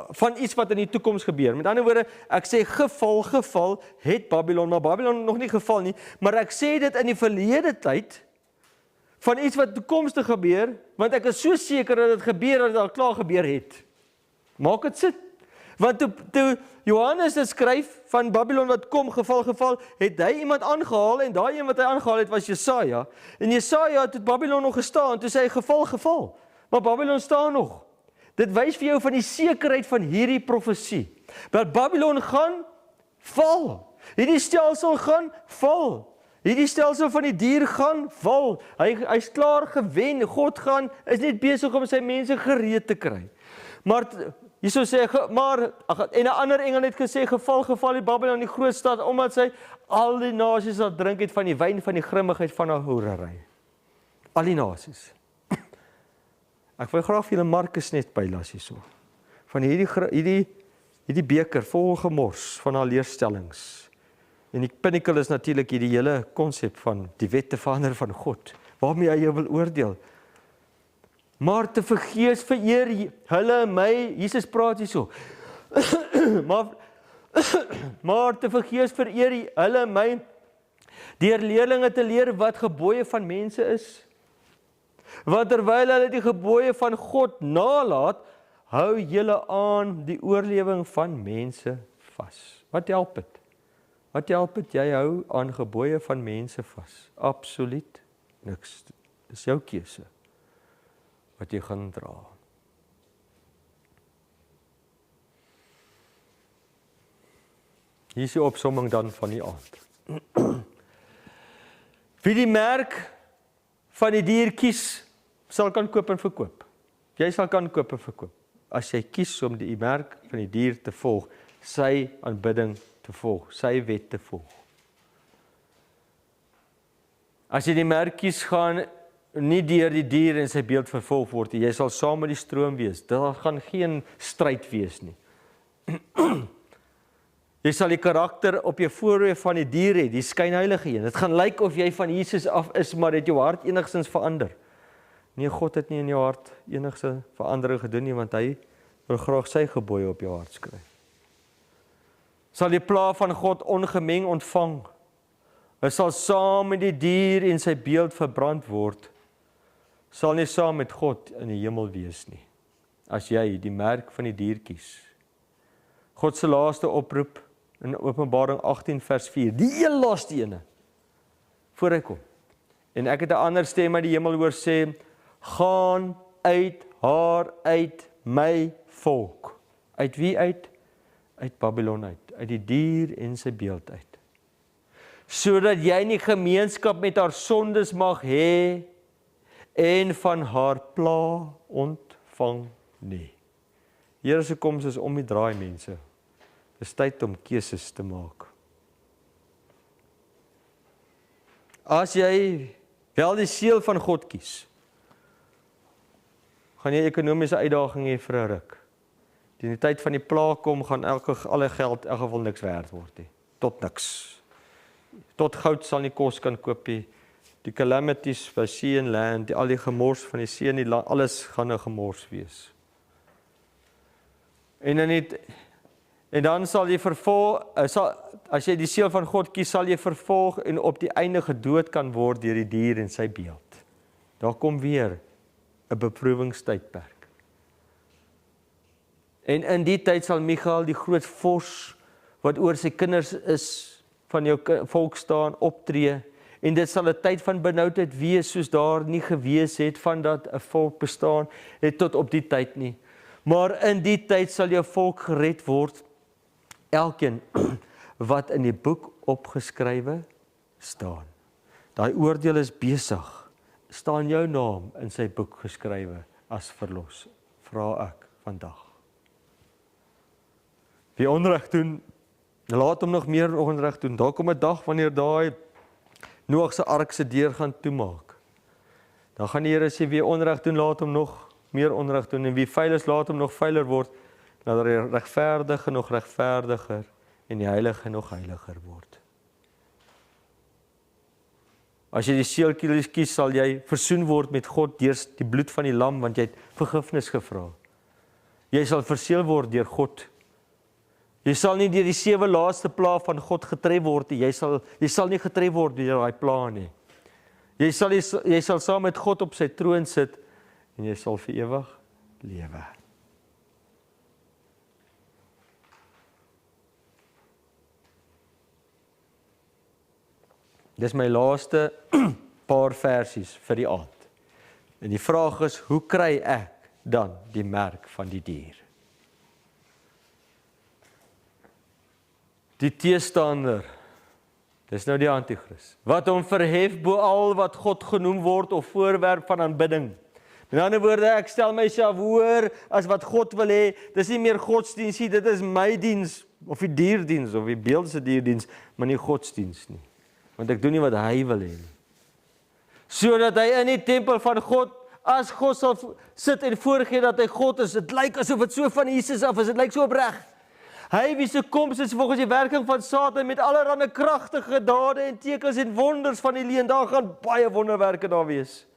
van iets wat in die toekoms gebeur. Met ander woorde, ek sê geval het Babylon, maar Babylon nog nie geval nie, maar ek sê dit in die verlede tyd van iets wat toekomstig gebeur, want ek is so seker dat dit gebeur, dat dit al klaar gebeur het. Maak dit sit. Want toe Johannes dit skryf van Babylon wat kom, geval, het hy iemand aangehaal, en daai een wat hy aangehaal het was Jesaja. En Jesaja het tot Babylon nog gestaan, toe sê hy geval. Maar Babylon staan nog. Dit wys vir jou van die sekerheid van hierdie profesie. Dat Babylon gaan val. Hierdie stelsel gaan val. Hierdie stelsel van die dier gaan val. Hy's klaar gewen. God is net besig om sy mense gereed te kry. Maar hierso sê en 'n ander engel het gesê, geval die Babylon, die groot stad, omdat sy al die nasies wat drink het van die wyn, van die grimmigheid van haar hoerery. Al die nasies. Ek wil graag vir julle Markus net bylas hierso. Van hierdie beker vol gemors van haar leerstellings. En die pinnacle is natuurlik hierdie hele konsep van die wette verander van God, waarmee hy jou wil oordeel. Maar te vergeefs vereer hulle my, Jesus praat hierso. maar te vergeefs vereer hulle my deur leerlinge te leer wat gebooie van mense is. Want terwyl hulle die gebooie van God nalat, hou julle aan die oorlewing van mense vas. Wat help dit? Wat help dit? Jy hou aan gebooie van mense vas. Absoluut niks. Dis jou keuse wat jy gaan dra. Hier is die opsomming dan van die aand. Wie die merk van die dier kies, sal kan koop en verkoop. Jy sal kan koop en verkoop. As jy kies om die merk van die dier te volg, sy aanbidding te volg, sy wet te volg. As jy die merk kies, gaan nie deur die dier en sy beeld vervolg word nie. Jy sal saam met die stroom wees. Daar gaan geen stryd wees nie. Jy sal die karakter op jou voorhoof van die dier hê, die skynheilige een. Dit gaan lyk of jy van Jesus af is, maar het jou hart enigstens verander. Nee, God het nie in jou hart enigste verandering gedoen nie, want hy wil graag sy gebooie op jou hart skryf. Sal die pla van God ongemeng ontvang. Hy sal saam met die dier en sy beeld verbrand word. Sal nie saam met God in die hemel wees nie, as jy die merk van die dier kies. God se laaste oproep in Openbaring 18 vers 4, die heel laaste ene, voor hy kom. En ek het 'n ander stem uit die hemel hoor sê, gaan uit haar uit my volk. Uit wie uit? Uit Babylon uit die dier en sy beeld uit. Sodat jy nie gemeenskap met haar sondes mag hê, en van haar pla ontvang nie. Here se koms is om die draai, mense. Dis tyd om keuses te maak. As jy wel die seël van God kies, gaan jy ekonomiese uitdaging hê vir 'n ruk. In die tyd van die pla kom, gaan alle geld in elk geval niks werd word nie. Tot niks. Tot goud sal nie kos kan koop nie. Die calamities by sea and land, al die gemors van die see en die land, alles gaan 'n gemors wees. En dan sal jy vervolg, as jy die seël van God kies, sal jy vervolg en op die einde gedood kan word deur die dier en sy beeld. Daar kom weer 'n beproewingstydperk. En in die tyd sal Michael, die groot vors, wat oor sy kinders is, van jou volk staan, optree, en dit sal 'n tyd van benoudheid wees, soos daar nie gewees het, van dat 'n volk bestaan het tot op die tyd nie. Maar in die tyd sal jou volk gered word, elkeen wat in die boek opgeskrywe staan. Daai oordeel is besig. Staan jou naam in sy boek geskrywe as verlos? Vra ek vandag. Wie onreg doen, laat hom nog meer onreg doen. Daar kom 'n dag wanneer daai Noag se ark se deur gaan toemaak. Dan gaan die Here sê, wie onreg doen, laat hom nog meer onreg doen, en wie vuil is, laat hom nog vuiler word, dat die regverdige nog regverdiger en die heilige nog heiliger word. As jy die seël kies, sal jy versoen word met God deur die bloed van die lam, want jy het vergifnis gevra. Jy sal verseël word deur God. Jy sal nie deur die 7 laaste pla van God getref word nie. Jy sal nie getref word deur daai pla nie. Jy sal saam met God op sy troon sit en jy sal vir ewig lewe. Dis my laaste paar versies vir die aand. En die vraag is, hoe kry ek dan die merk van die dier? Die teestander, dis nou die antichrist, wat hom verhef bo al wat God genoem word of voorwerp van aanbidding. In ander woorde, ek stel myself hoër as wat God wil hê. Dis nie meer godsdiens nie, dit is my diens, of die dierdiens, of die beeldse dierdiens, maar nie godsdiens nie. Want ek doen nie wat hy wil hê nie. Sodat hy in die tempel van God, as God sal sit en voorgee dat hy God is, dit lyk asof dit so van Jesus af is, dit lyk so opreg. Hy wie se koms is volgens die werking van Satan met allerlei kragtige dade en tekens en wonders van die leuen, daar gaan baie wonderwerke daar wees.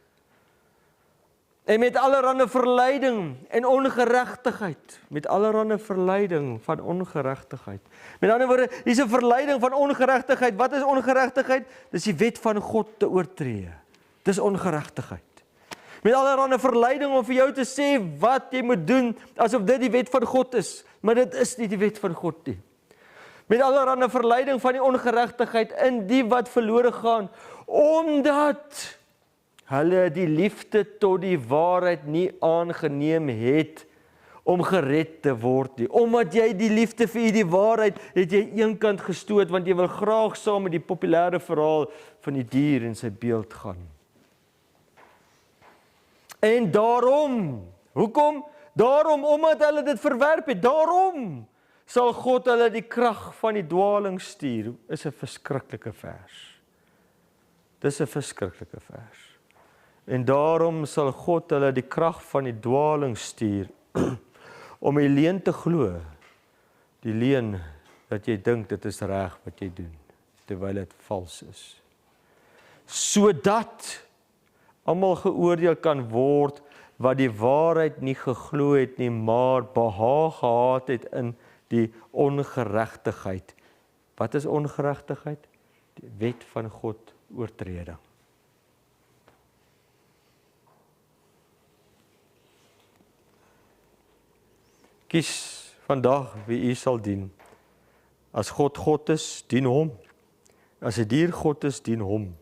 En met allerlei verleiding en ongeregtigheid, met allerlei verleiding van ongeregtigheid. Met ander woorde, hier's 'n verleiding van ongeregtigheid. Wat is ongeregtigheid? Dis die wet van God te oortree. Dis ongeregtigheid. Met allerlei verleiding om vir jou te sê wat jy moet doen, asof dit die wet van God is. Maar dit is nie die wet van God nie. Met allerlei verleiding van die ongeregtigheid in die wat verlore gaan, omdat hulle die liefde tot die waarheid nie aangeneem het om gered te word nie. Omdat jy die liefde vir die waarheid het jy eenkant gestoot, want jy wil graag saam met die populêre verhaal van die dier en sy beeld gaan. En daarom Hoekom? Daarom, omdat hulle dit verwerp het. Daarom sal God hulle die krag van die dwaling stuur. Is 'n verskriklike vers. Dis 'n verskriklike vers. En daarom sal God hulle die krag van die dwaling stuur om die leuen te glo. Die leuen dat jy dink dit is reg wat jy doen, terwyl dit vals is. Sodat almal geoordeel kan word wat die waarheid nie geglo het nie, maar behaag gehad het in die ongeregtigheid. Wat is ongeregtigheid? Die wet van God oortreding. Kies vandag wie u sal dien. As God God is, dien hom. As 'n dier God is, dien hom.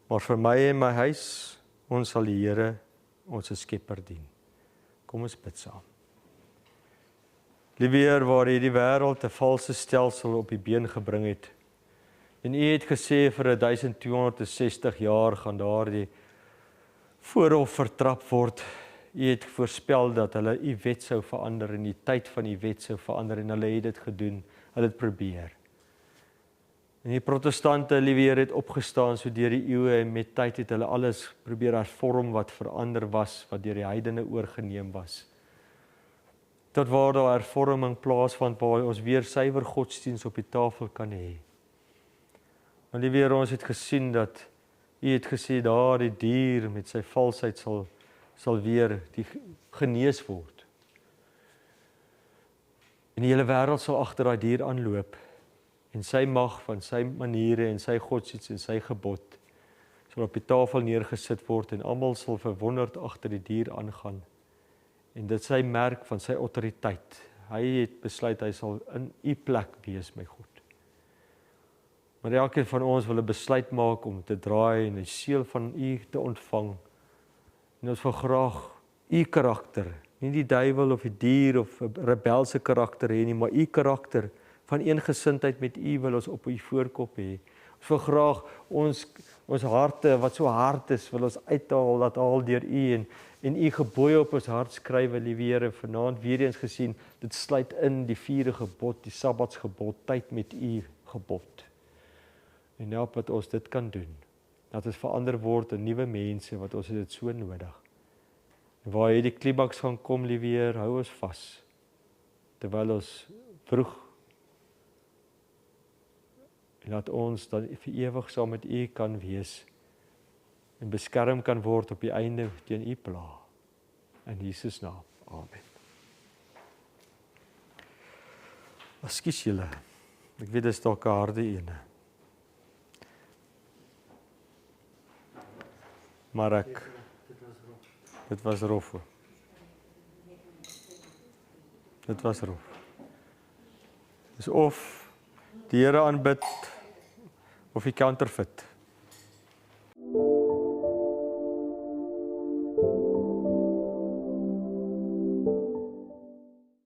Maar vir my en my huis, ons sal die Here, ons Skepper dien. Kom ons bid saam. Liewe Heer, waar U die wêreld 'n valse stelsel op die been gebring het, en U het gesê vir 1260 jaar gaan daardie voorhof vertrap word. U het voorspel dat hulle U wet sou verander en die tyd van U wet sou verander en hulle het dit gedoen. Hulle het probeer. En die protestante, liewe Heer, het opgestaan so deur die eeue en met tyd het hulle alles probeer hervorm wat verander was, wat deur die heidene oorgeneem was. Tot waar daar hervorming plaasvind waar ons weer suiwer godsdiens op die tafel kan hê. Want liewe Heer, ons het gesien dat U het gesê daar die dier met sy valsheid sal weer genees word. En die hele wêreld sal agter daai dier aanloop. En sy mag van sy maniere en sy godsdiens en sy gebod sal op die tafel neergesit word en almal sal verwonderd agter die dier aangaan. En dit sy merk van sy autoriteit. Hy het besluit hy sal in U plek wees, my God. Maar elkeen van ons wil 'n besluit maak om te draai en die seël van U te ontvang. En ons wil graag U karakter, nie die duiwel of die dier of 'n rebelse karakter hê nie, maar U karakter van eengesindheid met U wil ons op U voorkop hê. Ons wil graag ons harte wat so hard is, wil ons uithaal, laat haal deur U en U gebooie op ons hart skrywe, liewe Here, vanaand weer eens gesien, dit sluit in die 4de gebod, die Sabbatsgebod, tyd met U gebod. En help dat ons dit kan doen. Dat ons verander word in nuwe mense, wat ons dit so nodig. En waar jy die klimaks gaan kom, liewe Heer, hou ons vas. Terwyl ons vroeg en laat ons dan vir ewig saam met U kan wees en beskerm kan word op die einde teen U pla. In Jesus naam. Amen. Ekskuus julle. Ek weet dit is dalk 'n harde ene. Maar dit was rof. Dit was rof. Dis of die Here aanbid of die counterfeit.